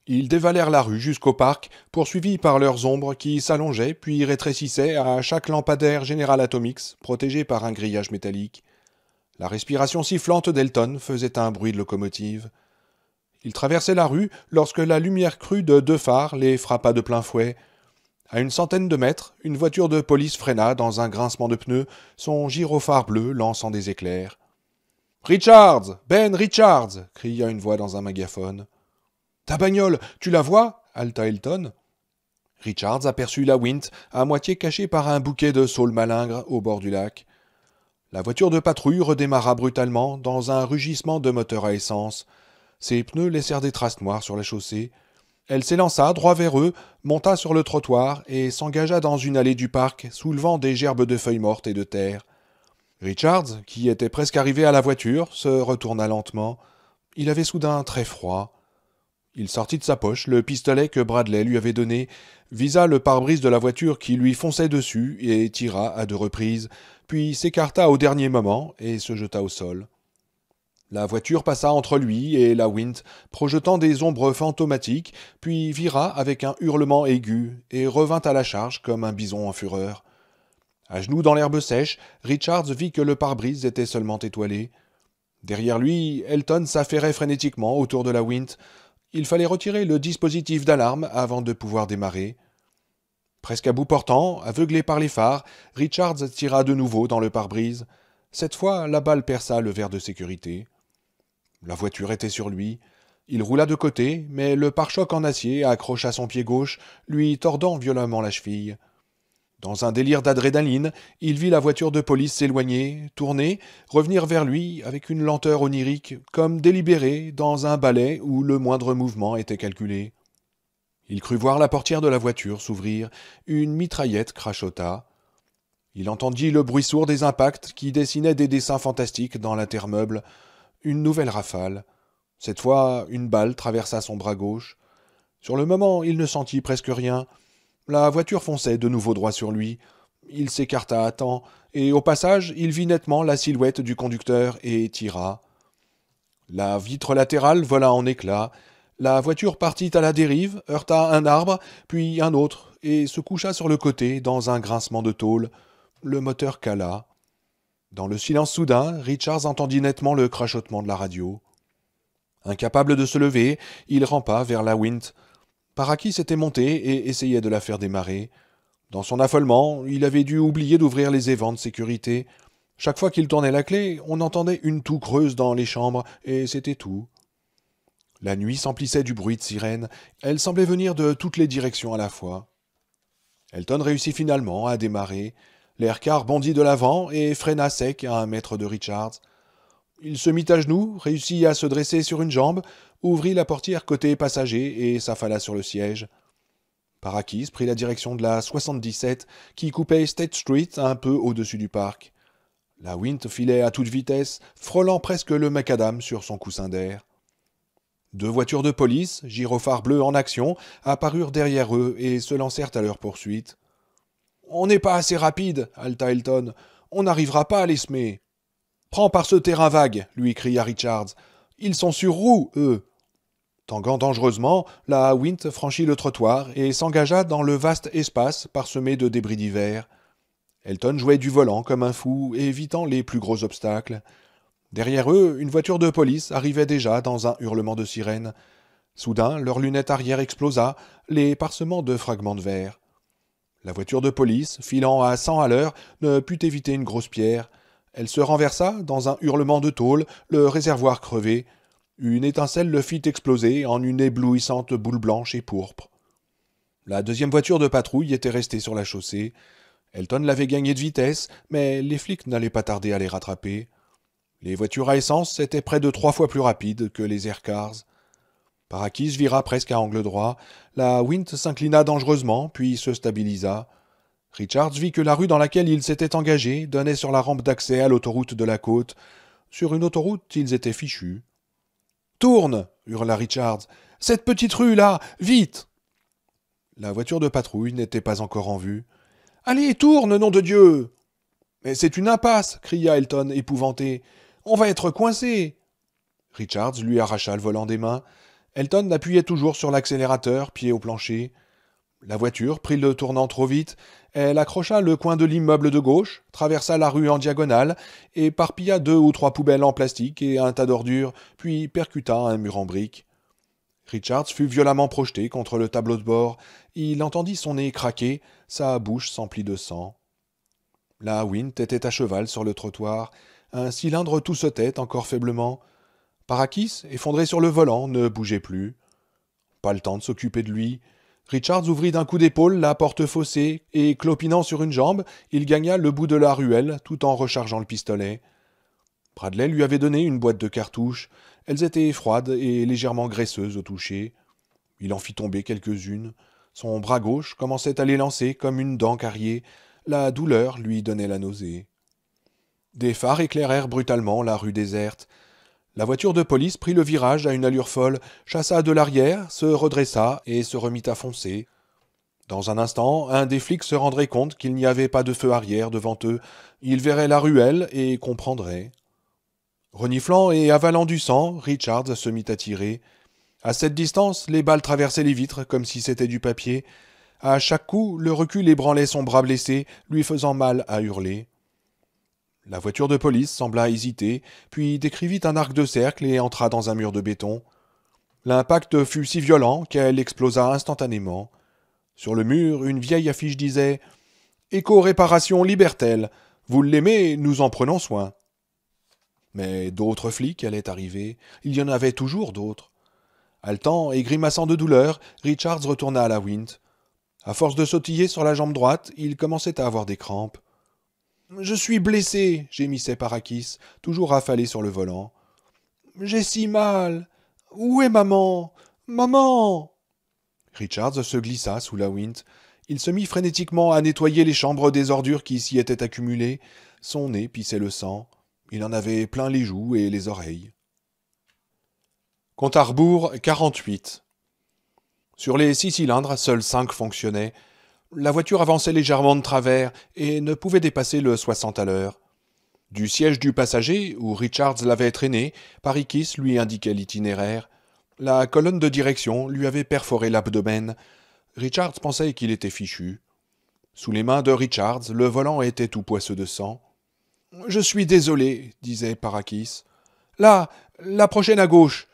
Ils dévalèrent la rue jusqu'au parc, poursuivis par leurs ombres qui s'allongeaient puis rétrécissaient à chaque lampadaire General Atomics, protégé par un grillage métallique. La respiration sifflante d'Elton faisait un bruit de locomotive. Ils traversaient la rue lorsque la lumière crue de deux phares les frappa de plein fouet. À une centaine de mètres, une voiture de police freina dans un grincement de pneus, son gyrophare bleu lançant des éclairs. « Richards ! Ben Richards !» cria une voix dans un mégaphone. « Ta bagnole, tu la vois ?» haleta Elton. Richards aperçut la Wint, à moitié cachée par un bouquet de saules malingres au bord du lac. La voiture de patrouille redémarra brutalement dans un rugissement de moteur à essence. Ses pneus laissèrent des traces noires sur la chaussée. Elle s'élança droit vers eux, monta sur le trottoir et s'engagea dans une allée du parc, soulevant des gerbes de feuilles mortes et de terre. Richards, qui était presque arrivé à la voiture, se retourna lentement. Il avait soudain très froid. Il sortit de sa poche le pistolet que Bradley lui avait donné, visa le pare-brise de la voiture qui lui fonçait dessus et tira à deux reprises, puis s'écarta au dernier moment et se jeta au sol. La voiture passa entre lui et la Wint, projetant des ombres fantomatiques, puis vira avec un hurlement aigu et revint à la charge comme un bison en fureur. À genoux dans l'herbe sèche, Richards vit que le pare-brise était seulement étoilé. Derrière lui, Elton s'affairait frénétiquement autour de la Wint. Il fallait retirer le dispositif d'alarme avant de pouvoir démarrer. Presque à bout portant, aveuglé par les phares, Richards tira de nouveau dans le pare-brise. Cette fois, la balle perça le verre de sécurité. La voiture était sur lui. Il roula de côté, mais le pare-choc en acier accrocha son pied gauche, lui tordant violemment la cheville. Dans un délire d'adrénaline, il vit la voiture de police s'éloigner, tourner, revenir vers lui avec une lenteur onirique, comme délibérée dans un ballet où le moindre mouvement était calculé. Il crut voir la portière de la voiture s'ouvrir, une mitraillette crachota. Il entendit le bruit sourd des impacts qui dessinaient des dessins fantastiques dans l'intermeuble. Une nouvelle rafale. Cette fois, une balle traversa son bras gauche. Sur le moment, il ne sentit presque rien. La voiture fonçait de nouveau droit sur lui. Il s'écarta à temps, et au passage, il vit nettement la silhouette du conducteur et tira. La vitre latérale vola en éclats. La voiture partit à la dérive, heurta un arbre, puis un autre, et se coucha sur le côté dans un grincement de tôle. Le moteur cala. Dans le silence soudain, Richards entendit nettement le crachotement de la radio. Incapable de se lever, il rampa vers la Wint. Parakis était monté et essayait de la faire démarrer. Dans son affolement, il avait dû oublier d'ouvrir les évents de sécurité. Chaque fois qu'il tournait la clé, on entendait une toux creuse dans les chambres, et c'était tout. La nuit s'emplissait du bruit de sirènes. Elle semblait venir de toutes les directions à la fois. Elton réussit finalement à démarrer. L'air-car bondit de l'avant et freina sec à 1 mètre de Richards. Il se mit à genoux, réussit à se dresser sur une jambe, ouvrit la portière côté passager et s'affala sur le siège. Parakis prit la direction de la 77 qui coupait State Street un peu au-dessus du parc. La Wint filait à toute vitesse, frôlant presque le macadam sur son coussin d'air. 2 voitures de police, gyrophares bleus en action, apparurent derrière eux et se lancèrent à leur poursuite. « On n'est pas assez rapide, halta Elton. On n'arrivera pas à les semer. »« Prends par ce terrain vague, lui cria Richards. Ils sont sur roue, eux. Tanguant dangereusement, la Wint franchit le trottoir et s'engagea dans le vaste espace parsemé de débris divers. Elton jouait du volant comme un fou, évitant les plus gros obstacles. Derrière eux, une voiture de police arrivait déjà dans un hurlement de sirène. Soudain, leur lunette arrière explosa, les parsemant de fragments de verre. La voiture de police, filant à 100 à l'heure, ne put éviter une grosse pierre. Elle se renversa, dans un hurlement de tôle, le réservoir crevé. Une étincelle le fit exploser en une éblouissante boule blanche et pourpre. La deuxième voiture de patrouille était restée sur la chaussée. Elton l'avait gagnée de vitesse, mais les flics n'allaient pas tarder à les rattraper. Les voitures à essence étaient près de 3 fois plus rapides que les aircars. Parakis vira presque à angle droit. La Wint s'inclina dangereusement, puis se stabilisa. Richards vit que la rue dans laquelle ils s'étaient engagés donnait sur la rampe d'accès à l'autoroute de la côte. Sur une autoroute, ils étaient fichus. « Tourne !» hurla Richards. « Cette petite rue-là, vite !» La voiture de patrouille n'était pas encore en vue. « Allez, tourne, nom de Dieu !»« Mais c'est une impasse !» cria Elton, épouvanté. « On va être coincé !» Richards lui arracha le volant des mains. Elton appuyait toujours sur l'accélérateur, pied au plancher. La voiture prit le tournant trop vite. Elle accrocha le coin de l'immeuble de gauche, traversa la rue en diagonale, éparpilla 2 ou 3 poubelles en plastique et un tas d'ordures, puis percuta un mur en briques. Richards fut violemment projeté contre le tableau de bord. Il entendit son nez craquer, sa bouche s'emplit de sang. La Wint était à cheval sur le trottoir. Un cylindre toussotait encore faiblement. Parakis, effondré sur le volant, ne bougeait plus. Pas le temps de s'occuper de lui. Richards ouvrit d'un coup d'épaule la porte fossée et, clopinant sur une jambe, il gagna le bout de la ruelle tout en rechargeant le pistolet. Bradley lui avait donné une boîte de cartouches. Elles étaient froides et légèrement graisseuses au toucher. Il en fit tomber quelques-unes. Son bras gauche commençait à les lancer comme une dent carriée. La douleur lui donnait la nausée. Des phares éclairèrent brutalement la rue déserte. La voiture de police prit le virage à une allure folle, chassa de l'arrière, se redressa et se remit à foncer. Dans un instant, un des flics se rendrait compte qu'il n'y avait pas de feu arrière devant eux. Il verrait la ruelle et comprendrait. Reniflant et avalant du sang, Richards se mit à tirer. À cette distance, les balles traversaient les vitres comme si c'était du papier. À chaque coup, le recul ébranlait son bras blessé, lui faisant mal à hurler. La voiture de police sembla hésiter, puis décrivit un arc de cercle et entra dans un mur de béton. L'impact fut si violent qu'elle explosa instantanément. Sur le mur, une vieille affiche disait « Éco-réparation Libertel. Vous l'aimez, nous en prenons soin. » Mais d'autres flics allaient arriver. Il y en avait toujours d'autres. Haletant et grimaçant de douleur, Richards retourna à la Wint. À force de sautiller sur la jambe droite, il commençait à avoir des crampes. « Je suis blessé !» gémissait Parakis, toujours affalé sur le volant. « J'ai si mal ! Où est maman ? Maman !» Richards se glissa sous la Wint. Il se mit frénétiquement à nettoyer les chambres des ordures qui s'y étaient accumulées. Son nez pissait le sang. Il en avait plein les joues et les oreilles. Compte à rebours 48. Sur les 6 cylindres, seuls 5 fonctionnaient. La voiture avançait légèrement de travers et ne pouvait dépasser le 60 à l'heure. Du siège du passager, où Richards l'avait traîné, Parakis lui indiquait l'itinéraire. La colonne de direction lui avait perforé l'abdomen. Richards pensait qu'il était fichu. Sous les mains de Richards, le volant était tout poisseux de sang. « Je suis désolé, » disait Parakis. « Là, la prochaine à gauche.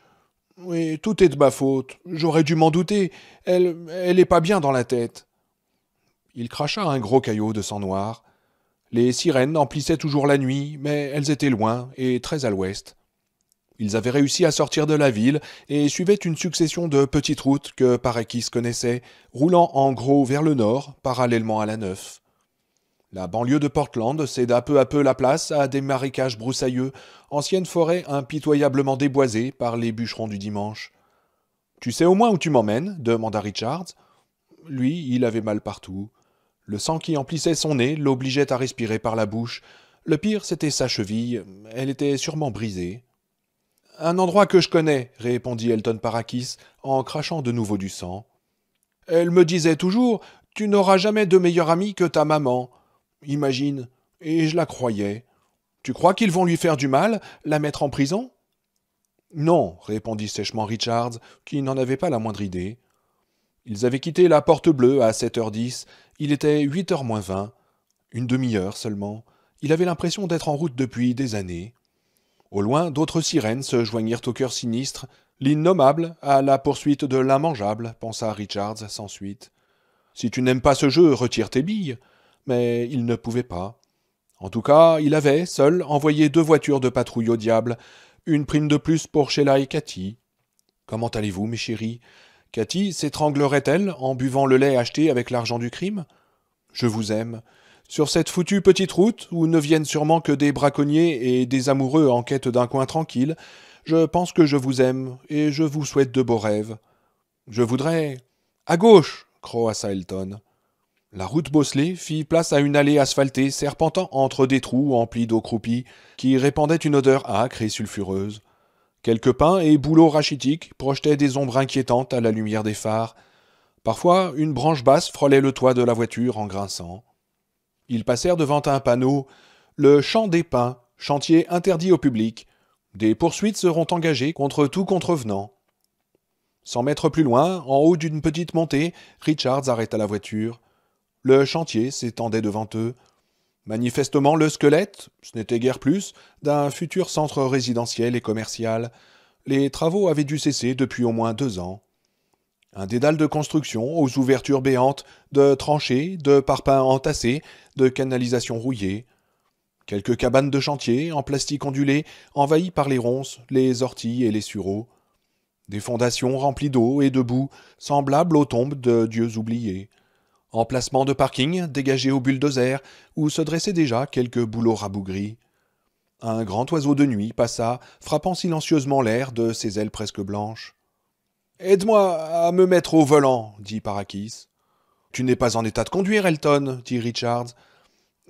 Oui, tout est de ma faute. J'aurais dû m'en douter. Elle est pas bien dans la tête. » Il cracha un gros caillot de sang noir. Les sirènes emplissaient toujours la nuit, mais elles étaient loin et très à l'ouest. Ils avaient réussi à sortir de la ville et suivaient une succession de petites routes que Parakis connaissait, roulant en gros vers le nord, parallèlement à la 9. La banlieue de Portland céda peu à peu la place à des marécages broussailleux, anciennes forêts impitoyablement déboisées par les bûcherons du dimanche. « Tu sais au moins où tu m'emmènes » demanda Richards. Lui, il avait mal partout. Le sang qui emplissait son nez l'obligeait à respirer par la bouche. Le pire, c'était sa cheville. Elle était sûrement brisée. « Un endroit que je connais, » répondit Elton Parakis, en crachant de nouveau du sang. « Elle me disait toujours « Tu n'auras jamais de meilleure amie que ta maman. » Imagine. Et je la croyais. Tu crois qu'ils vont lui faire du mal, la mettre en prison ? Non, répondit sèchement Richards, qui n'en avait pas la moindre idée. Ils avaient quitté la Porte Bleue à 7h10. Il était 8h moins 20. Une demi-heure seulement. Il avait l'impression d'être en route depuis des années. Au loin, d'autres sirènes se joignirent au cœur sinistre. L'innommable à la poursuite de l'immangeable, pensa Richards sans suite. Si tu n'aimes pas ce jeu, retire tes billes. Mais il ne pouvait pas. En tout cas, il avait, seul, envoyé 2 voitures de patrouille au diable, une prime de plus pour Sheila et Cathy. Comment allez-vous, mes chéris ? Cathy s'étranglerait-elle en buvant le lait acheté avec l'argent du crime ? Je vous aime. Sur cette foutue petite route, où ne viennent sûrement que des braconniers et des amoureux en quête d'un coin tranquille, je pense que je vous aime, et je vous souhaite de beaux rêves. Je voudrais... À gauche ! Croassa Elton. La route bosselée fit place à une allée asphaltée serpentant entre des trous emplis d'eau croupie qui répandaient une odeur âcre et sulfureuse. Quelques pins et bouleaux rachitiques projetaient des ombres inquiétantes à la lumière des phares. Parfois, une branche basse frôlait le toit de la voiture en grinçant. Ils passèrent devant un panneau « Le champ des pins, chantier interdit au public. Des poursuites seront engagées contre tout contrevenant. » 100 mètres plus loin, en haut d'une petite montée, Richards arrêta la voiture. Le chantier s'étendait devant eux. Manifestement le squelette, ce n'était guère plus, d'un futur centre résidentiel et commercial. Les travaux avaient dû cesser depuis au moins 2 ans. Un dédale de construction aux ouvertures béantes, de tranchées, de parpaings entassés, de canalisations rouillées. Quelques cabanes de chantier, en plastique ondulé, envahies par les ronces, les orties et les sureaux. Des fondations remplies d'eau et de boue, semblables aux tombes de dieux oubliés. Emplacement de parking dégagé au bulldozer, où se dressaient déjà quelques bouleaux rabougris. Un grand oiseau de nuit passa, frappant silencieusement l'air de ses ailes presque blanches. « Aide-moi à me mettre au volant, » dit Parakis. « Tu n'es pas en état de conduire, Elton, » dit Richards.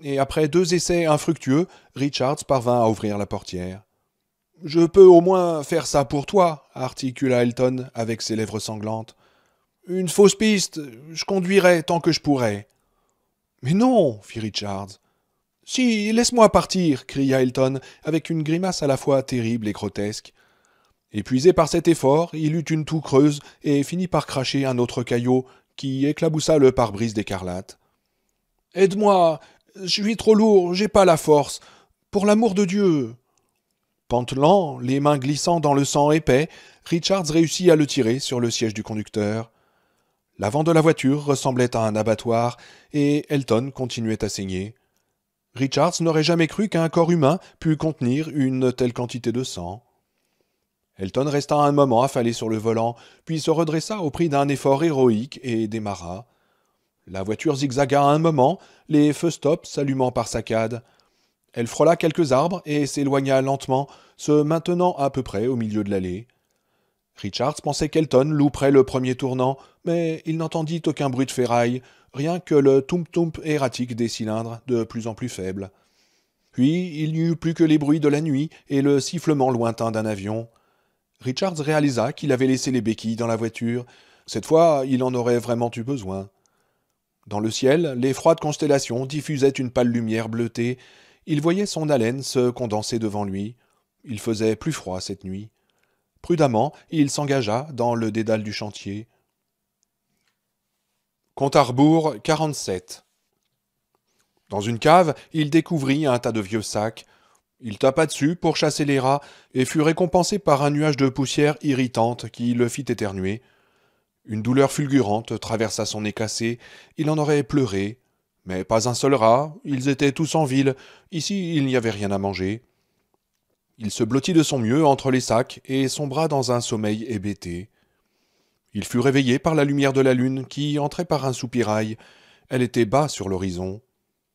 Et après 2 essais infructueux, Richards parvint à ouvrir la portière. « Je peux au moins faire ça pour toi, » articula Elton avec ses lèvres sanglantes. « Une fausse piste, je conduirai tant que je pourrai. »« Mais non, fit Richards. Si, laisse-moi partir, cria Elton, avec une grimace à la fois terrible et grotesque. Épuisé par cet effort, il eut une toux creuse et finit par cracher un autre caillot qui éclaboussa le pare-brise d'écarlate. Aide-moi, je suis trop lourd, j'ai pas la force. Pour l'amour de Dieu. Pantelant, les mains glissant dans le sang épais, Richards réussit à le tirer sur le siège du conducteur. L'avant de la voiture ressemblait à un abattoir et Elton continuait à saigner. Richards n'aurait jamais cru qu'un corps humain pût contenir une telle quantité de sang. Elton resta un moment affalé sur le volant, puis se redressa au prix d'un effort héroïque et démarra. La voiture zigzaga un moment, les feux stop s'allumant par saccades. Elle frôla quelques arbres et s'éloigna lentement, se maintenant à peu près au milieu de l'allée. Richards pensait qu'Elton louperait le premier tournant, mais il n'entendit aucun bruit de ferraille, rien que le toump-toump erratique des cylindres, de plus en plus faible. Puis il n'y eut plus que les bruits de la nuit et le sifflement lointain d'un avion. Richards réalisa qu'il avait laissé les béquilles dans la voiture. Cette fois, il en aurait vraiment eu besoin. Dans le ciel, les froides constellations diffusaient une pâle lumière bleutée. Il voyait son haleine se condenser devant lui. Il faisait plus froid cette nuit. Prudemment, il s'engagea dans le dédale du chantier. Compte à rebours 47. Dans une cave, il découvrit un tas de vieux sacs. Il tapa dessus pour chasser les rats et fut récompensé par un nuage de poussière irritante qui le fit éternuer. Une douleur fulgurante traversa son nez cassé. Il en aurait pleuré. Mais pas un seul rat, ils étaient tous en ville. Ici, il n'y avait rien à manger. Il se blottit de son mieux entre les sacs et sombra dans un sommeil hébété. Il fut réveillé par la lumière de la lune qui entrait par un soupirail. Elle était bas sur l'horizon.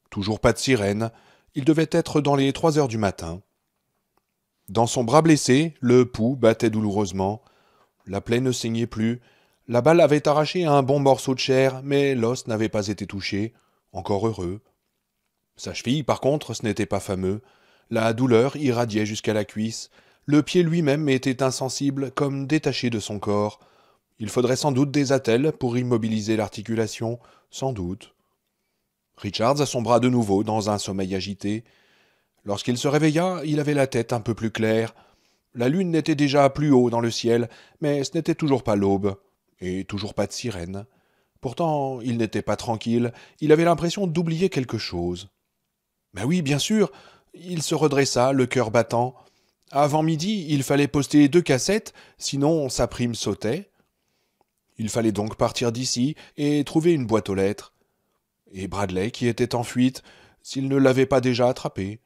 Toujours pas de sirène. Il devait être dans les 3 heures du matin. Dans son bras blessé, le pouls battait douloureusement. La plaie ne saignait plus. La balle avait arraché un bon morceau de chair, mais l'os n'avait pas été touché. Encore heureux. Sa cheville, par contre, ce n'était pas fameux. La douleur irradiait jusqu'à la cuisse. Le pied lui-même était insensible, comme détaché de son corps. Il faudrait sans doute des attelles pour immobiliser l'articulation, sans doute. Richards assombra de nouveau dans un sommeil agité. Lorsqu'il se réveilla, il avait la tête un peu plus claire. La lune était déjà plus haut dans le ciel, mais ce n'était toujours pas l'aube, et toujours pas de sirène. Pourtant, il n'était pas tranquille, il avait l'impression d'oublier quelque chose. Mais oui, bien sûr, il se redressa, le cœur battant. Avant midi, il fallait poster 2 cassettes, sinon sa prime sautait. Il fallait donc partir d'ici et trouver une boîte aux lettres. Et Bradley, qui était en fuite, s'il ne l'avait pas déjà attrapé.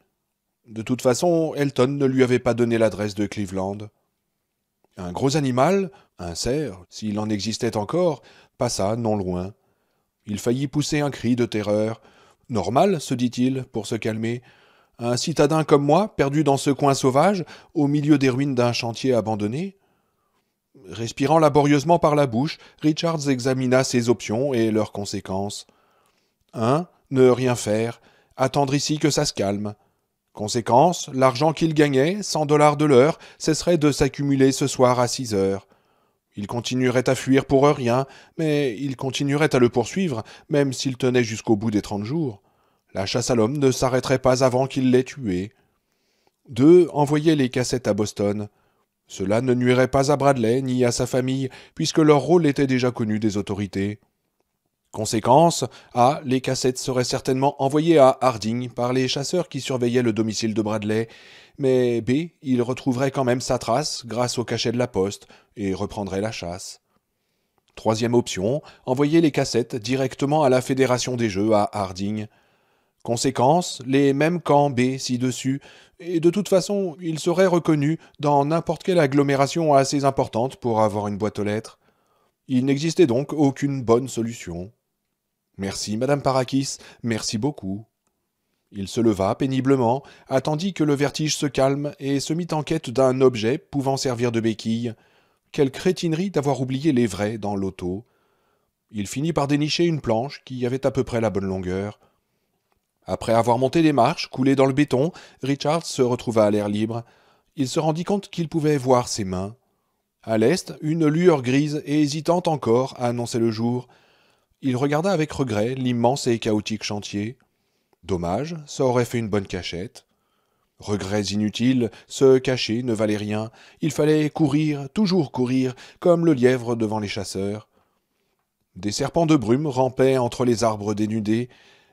De toute façon, Elton ne lui avait pas donné l'adresse de Cleveland. Un gros animal, un cerf, s'il en existait encore, passa non loin. Il faillit pousser un cri de terreur. Normal, se dit-il, pour se calmer. Un citadin comme moi, perdu dans ce coin sauvage, au milieu des ruines d'un chantier abandonné. Respirant laborieusement par la bouche, Richards examina ses options et leurs conséquences. 1. Ne rien faire. Attendre ici que ça se calme. Conséquence, l'argent qu'il gagnait, 100 $ de l'heure, cesserait de s'accumuler ce soir à 6 heures. Il continuerait à fuir pour rien, mais il continuerait à le poursuivre, même s'il tenait jusqu'au bout des 30 jours. La chasse à l'homme ne s'arrêterait pas avant qu'il l'ait tué. 2. Envoyer les cassettes à Boston. Cela ne nuirait pas à Bradley ni à sa famille, puisque leur rôle était déjà connu des autorités. Conséquence, A. Les cassettes seraient certainement envoyées à Harding par les chasseurs qui surveillaient le domicile de Bradley, mais B. Il retrouverait quand même sa trace grâce au cachet de la poste et reprendrait la chasse. 3e option, envoyer les cassettes directement à la Fédération des Jeux à Harding. Conséquence, les mêmes camps B ci-dessus, et de toute façon, il serait reconnu dans n'importe quelle agglomération assez importante pour avoir une boîte aux lettres. Il n'existait donc aucune bonne solution. Merci, Madame Parakis, merci beaucoup. Il se leva péniblement, attendit que le vertige se calme et se mit en quête d'un objet pouvant servir de béquille. Quelle crétinerie d'avoir oublié les vrais dans l'auto. Il finit par dénicher une planche qui avait à peu près la bonne longueur. Après avoir monté des marches coulées dans le béton, Richard se retrouva à l'air libre. Il se rendit compte qu'il pouvait voir ses mains. À l'est, une lueur grise et hésitante encore annonçait le jour. Il regarda avec regret l'immense et chaotique chantier. Dommage, ça aurait fait une bonne cachette. Regrets inutiles, se cacher ne valait rien. Il fallait courir, toujours courir, comme le lièvre devant les chasseurs. Des serpents de brume rampaient entre les arbres dénudés.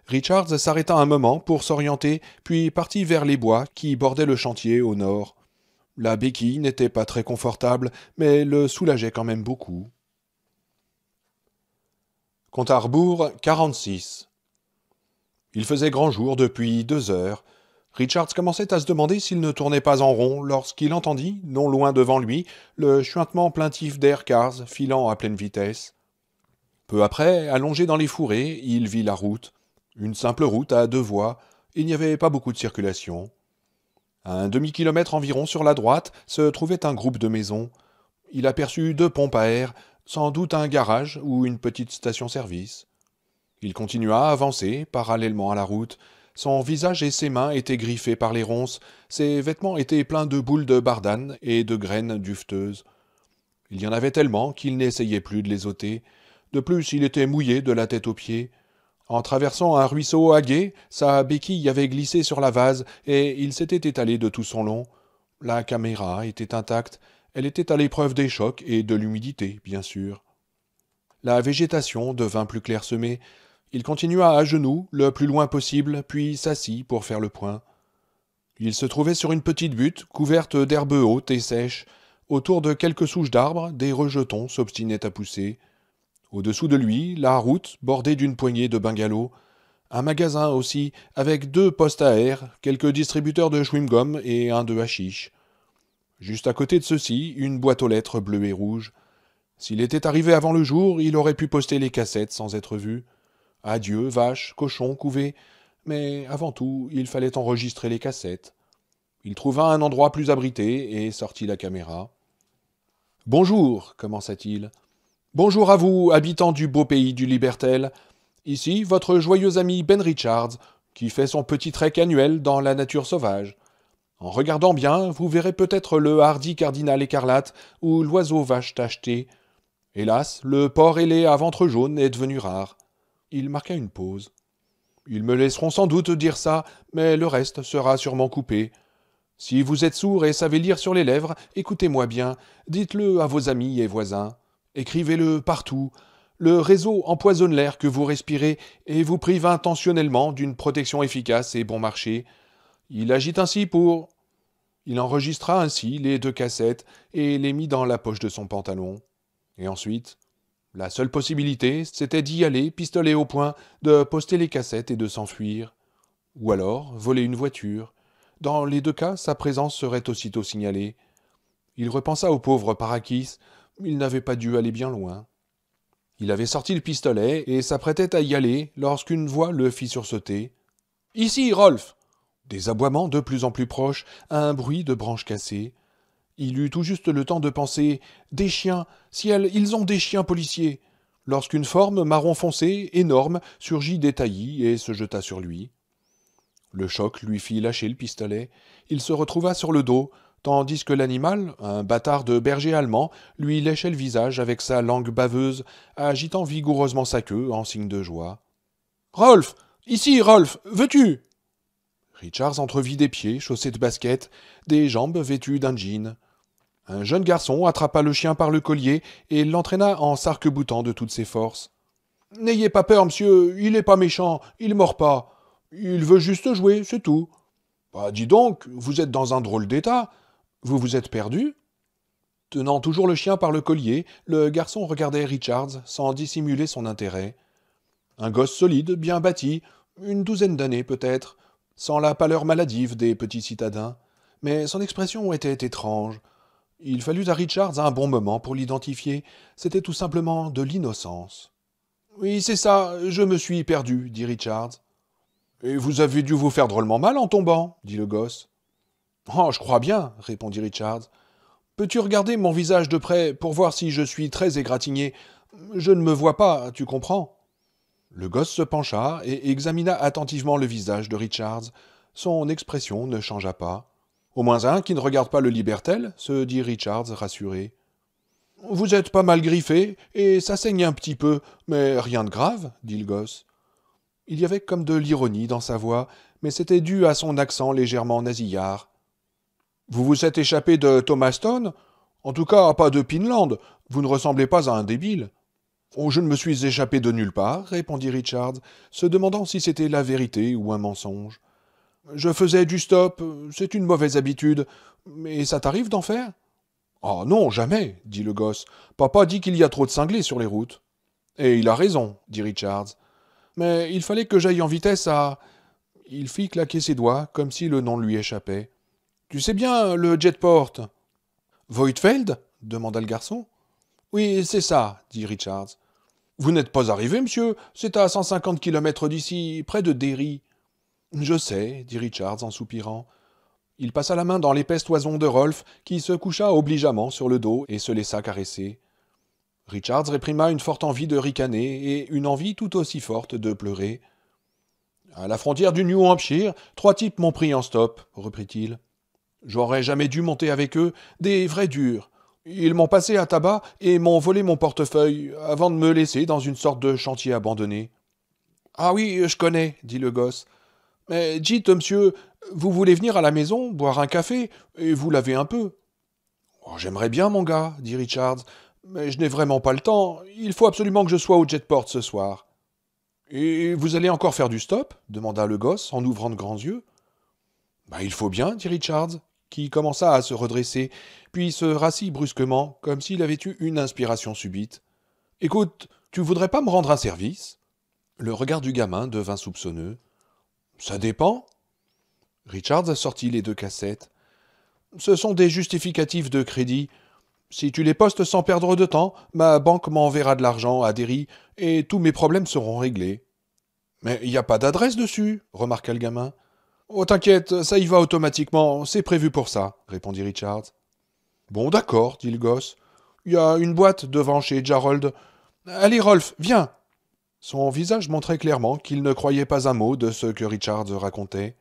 Richards s'arrêta un moment pour s'orienter, puis partit vers les bois qui bordaient le chantier au nord. La béquille n'était pas très confortable, mais le soulageait quand même beaucoup. Compte à rebours 46. Il faisait grand jour depuis 2 heures. Richards commençait à se demander s'il ne tournait pas en rond lorsqu'il entendit, non loin devant lui, le chuintement plaintif d'air cars filant à pleine vitesse. Peu après, allongé dans les fourrés, il vit la route. Une simple route à 2 voies. Il n'y avait pas beaucoup de circulation. À un demi-kilomètre environ sur la droite se trouvait un groupe de maisons. Il aperçut 2 pompes à air, sans doute un garage ou une petite station-service. Il continua à avancer, parallèlement à la route. Son visage et ses mains étaient griffés par les ronces, ses vêtements étaient pleins de boules de bardane et de graines dufteuses. Il y en avait tellement qu'il n'essayait plus de les ôter. De plus, il était mouillé de la tête aux pieds. En traversant un ruisseau à gué, sa béquille avait glissé sur la vase et il s'était étalé de tout son long. La caméra était intacte, elle était à l'épreuve des chocs et de l'humidité, bien sûr. La végétation devint plus clairsemée. Il continua à genoux, le plus loin possible, puis s'assit pour faire le point. Il se trouvait sur une petite butte, couverte d'herbes hautes et sèches. Autour de quelques souches d'arbres, des rejetons s'obstinaient à pousser. Au-dessous de lui, la route, bordée d'une poignée de bungalows. Un magasin aussi, avec 2 postes à air, quelques distributeurs de chewing-gum et un de hashish. Juste à côté de ceux-ci, une boîte aux lettres bleue et rouge. S'il était arrivé avant le jour, il aurait pu poster les cassettes sans être vu. Adieu, vaches, cochons, couvées. Mais avant tout, il fallait enregistrer les cassettes. Il trouva un endroit plus abrité et sortit la caméra. « Bonjour, commença-t-il. Bonjour à vous, habitants du beau pays du Libertel. Ici, votre joyeux ami Ben Richards, qui fait son petit trek annuel dans la nature sauvage. En regardant bien, vous verrez peut-être le hardi cardinal écarlate ou l'oiseau vache tacheté. Hélas, le porc ailé à ventre jaune est devenu rare. » Il marqua une pause. « Ils me laisseront sans doute dire ça, mais le reste sera sûrement coupé. Si vous êtes sourd et savez lire sur les lèvres, écoutez-moi bien, dites-le à vos amis et voisins. Écrivez-le partout. Le réseau empoisonne l'air que vous respirez et vous prive intentionnellement d'une protection efficace et bon marché. Il agite ainsi pour... » Il enregistra ainsi les 2 cassettes et les mit dans la poche de son pantalon. Et ensuite, la seule possibilité, c'était d'y aller, pistolet au poing, de poster les cassettes et de s'enfuir. Ou alors, voler une voiture. Dans les 2 cas, sa présence serait aussitôt signalée. Il repensa au pauvre Parakis. Il n'avait pas dû aller bien loin. Il avait sorti le pistolet et s'apprêtait à y aller lorsqu'une voix le fit sursauter. « Ici, Rolf !» Des aboiements de plus en plus proches, un bruit de branches cassées. Il eut tout juste le temps de penser « Des chiens, ciel, ils ont des chiens policiers !» lorsqu'une forme marron foncé, énorme, surgit des taillis et se jeta sur lui. Le choc lui fit lâcher le pistolet. Il se retrouva sur le dos, tandis que l'animal, un bâtard de berger allemand, lui léchait le visage avec sa langue baveuse, agitant vigoureusement sa queue en signe de joie. « Rolf ! Ici, Rolf ! Veux-tu » Richards entrevit des pieds chaussés de baskets, des jambes vêtues d'un jean. Un jeune garçon attrapa le chien par le collier et l'entraîna en s'arc-boutant de toutes ses forces. « N'ayez pas peur, monsieur, il n'est pas méchant, il mord pas. Il veut juste jouer, c'est tout. »« Bah, dis donc, vous êtes dans un drôle d'état. Vous vous êtes perdu ?» Tenant toujours le chien par le collier, le garçon regardait Richards sans dissimuler son intérêt. Un gosse solide, bien bâti, une 12aine d'années peut-être, sans la pâleur maladive des petits citadins. Mais son expression était étrange. Il fallut à Richards un bon moment pour l'identifier. C'était tout simplement de l'innocence. « Oui, c'est ça, je me suis perdu, » dit Richards. « Et vous avez dû vous faire drôlement mal en tombant, » dit le gosse. « Oh, je crois bien, » répondit Richards. « Peux-tu regarder mon visage de près pour voir si je suis très égratigné ? Je ne me vois pas, tu comprends ?» Le gosse se pencha et examina attentivement le visage de Richards. Son expression ne changea pas. « Au moins un qui ne regarde pas le Libertel, » se dit Richards rassuré. « Vous êtes pas mal griffé, et ça saigne un petit peu, mais rien de grave, » dit le gosse. Il y avait comme de l'ironie dans sa voix, mais c'était dû à son accent légèrement nasillard. « Vous vous êtes échappé de Thomastown ? En tout cas, pas de Pinland. Vous ne ressemblez pas à un débile. » « Oh, je ne me suis échappé de nulle part, » répondit Richards, se demandant si c'était la vérité ou un mensonge. « Je faisais du stop, c'est une mauvaise habitude. Mais ça t'arrive d'en faire ?»« Ah non, jamais, » dit le gosse. « Papa dit qu'il y a trop de cinglés sur les routes. »« Et il a raison, » dit Richards. « Mais il fallait que j'aille en vitesse à... » Il fit claquer ses doigts, comme si le nom lui échappait. « Tu sais bien, le Jetport ?»« Voigtfeld ?» demanda le garçon. « Oui, c'est ça, » dit Richards. « Vous n'êtes pas arrivé, monsieur, c'est à 150 kilomètres d'ici, près de Derry. »« Je sais, » dit Richards en soupirant. Il passa la main dans l'épaisse toison de Rolf, qui se coucha obligeamment sur le dos et se laissa caresser. Richards réprima une forte envie de ricaner et une envie tout aussi forte de pleurer. « À la frontière du New Hampshire, 3 types m'ont pris en stop, » reprit-il. « J'aurais jamais dû monter avec eux, des vrais durs. Ils m'ont passé à tabac et m'ont volé mon portefeuille avant de me laisser dans une sorte de chantier abandonné. »« Ah oui, je connais, » dit le gosse. « Mais dites, monsieur, vous voulez venir à la maison, boire un café, et vous lavez un peu. »« Oh, j'aimerais bien, mon gars, » dit Richards, « mais je n'ai vraiment pas le temps. Il faut absolument que je sois au Jetport ce soir. »« Et vous allez encore faire du stop ?» demanda le gosse en ouvrant de grands yeux. « Il faut bien, » dit Richards, qui commença à se redresser, puis se rassit brusquement, comme s'il avait eu une inspiration subite. « Écoute, tu voudrais pas me rendre un service ?» Le regard du gamin devint soupçonneux. « Ça dépend. » Richards sortit les 2 cassettes. « Ce sont des justificatifs de crédit. Si tu les postes sans perdre de temps, ma banque m'enverra de l'argent à Derry et tous mes problèmes seront réglés. »« Mais il n'y a pas d'adresse dessus, » remarqua le gamin. « Oh, t'inquiète, ça y va automatiquement, c'est prévu pour ça, » répondit Richards. « Bon, d'accord, » dit le gosse. « Il y a une boîte devant chez Jarrold. Allez, Rolf, viens !» Son visage montrait clairement qu'il ne croyait pas un mot de ce que Richards racontait.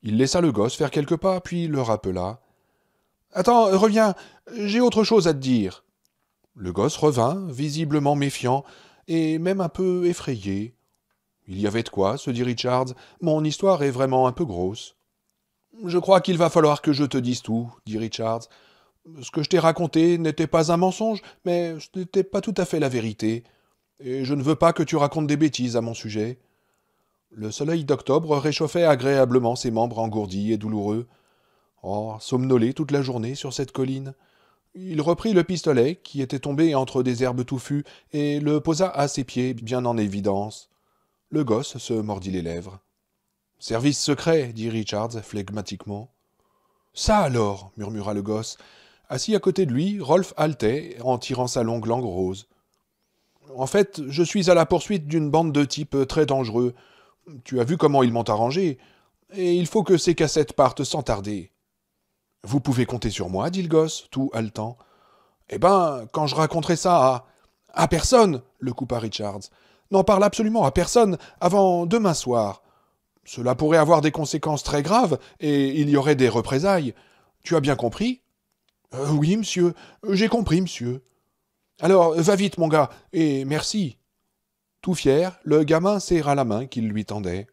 Il laissa le gosse faire quelques pas, puis le rappela. « Attends, reviens, j'ai autre chose à te dire. » Le gosse revint, visiblement méfiant, et même un peu effrayé. Il y avait de quoi, se dit Richards, mon histoire est vraiment un peu grosse. « Je crois qu'il va falloir que je te dise tout, » dit Richards. « Ce que je t'ai raconté n'était pas un mensonge, mais ce n'était pas tout à fait la vérité, et je ne veux pas que tu racontes des bêtises à mon sujet. » Le soleil d'octobre réchauffait agréablement ses membres engourdis et douloureux. Oh, somnolé toute la journée sur cette colline. Il reprit le pistolet, qui était tombé entre des herbes touffues, et le posa à ses pieds, bien en évidence. Le gosse se mordit les lèvres. « Service secret, » dit Richards flegmatiquement. « Ça alors » murmura le gosse. Assis à côté de lui, Rolf haletait en tirant sa longue langue rose. « En fait, je suis à la poursuite d'une bande de types très dangereux. Tu as vu comment ils m'ont arrangé, et il faut que ces cassettes partent sans tarder. »« Vous pouvez compter sur moi, » dit le gosse, tout haletant. « Eh ben, quand je raconterai ça à... »« À personne !» le coupa Richards. « N'en parle absolument à personne avant demain soir. Cela pourrait avoir des conséquences très graves, et il y aurait des représailles. Tu as bien compris ? » « Oui, monsieur, j'ai compris, monsieur. »« Alors, va vite, mon gars, et merci. » Tout fier, le gamin serra la main qu'il lui tendait.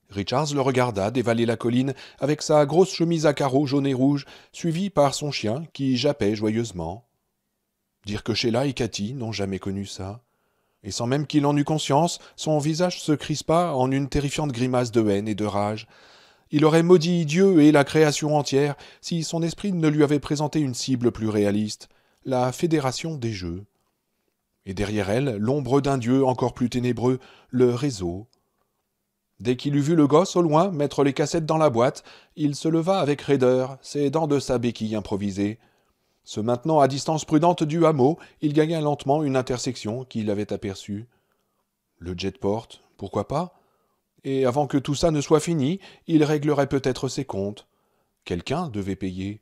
Richards le regarda dévaler la colline avec sa grosse chemise à carreaux jaune et rouge, suivi par son chien qui jappait joyeusement. Dire que Sheila et Cathy n'ont jamais connu ça. Et sans même qu'il en eût conscience, son visage se crispa en une terrifiante grimace de haine et de rage. Il aurait maudit Dieu et la création entière si son esprit ne lui avait présenté une cible plus réaliste, la Fédération des Jeux. Et derrière elle, l'ombre d'un dieu encore plus ténébreux, le réseau. Dès qu'il eut vu le gosse au loin mettre les cassettes dans la boîte, il se leva avec raideur, ses dents de sa béquille improvisée. Se maintenant à distance prudente du hameau, il gagna lentement une intersection qu'il avait aperçue. Le Jetport, pourquoi pas ? Et avant que tout ça ne soit fini, il réglerait peut-être ses comptes. Quelqu'un devait payer.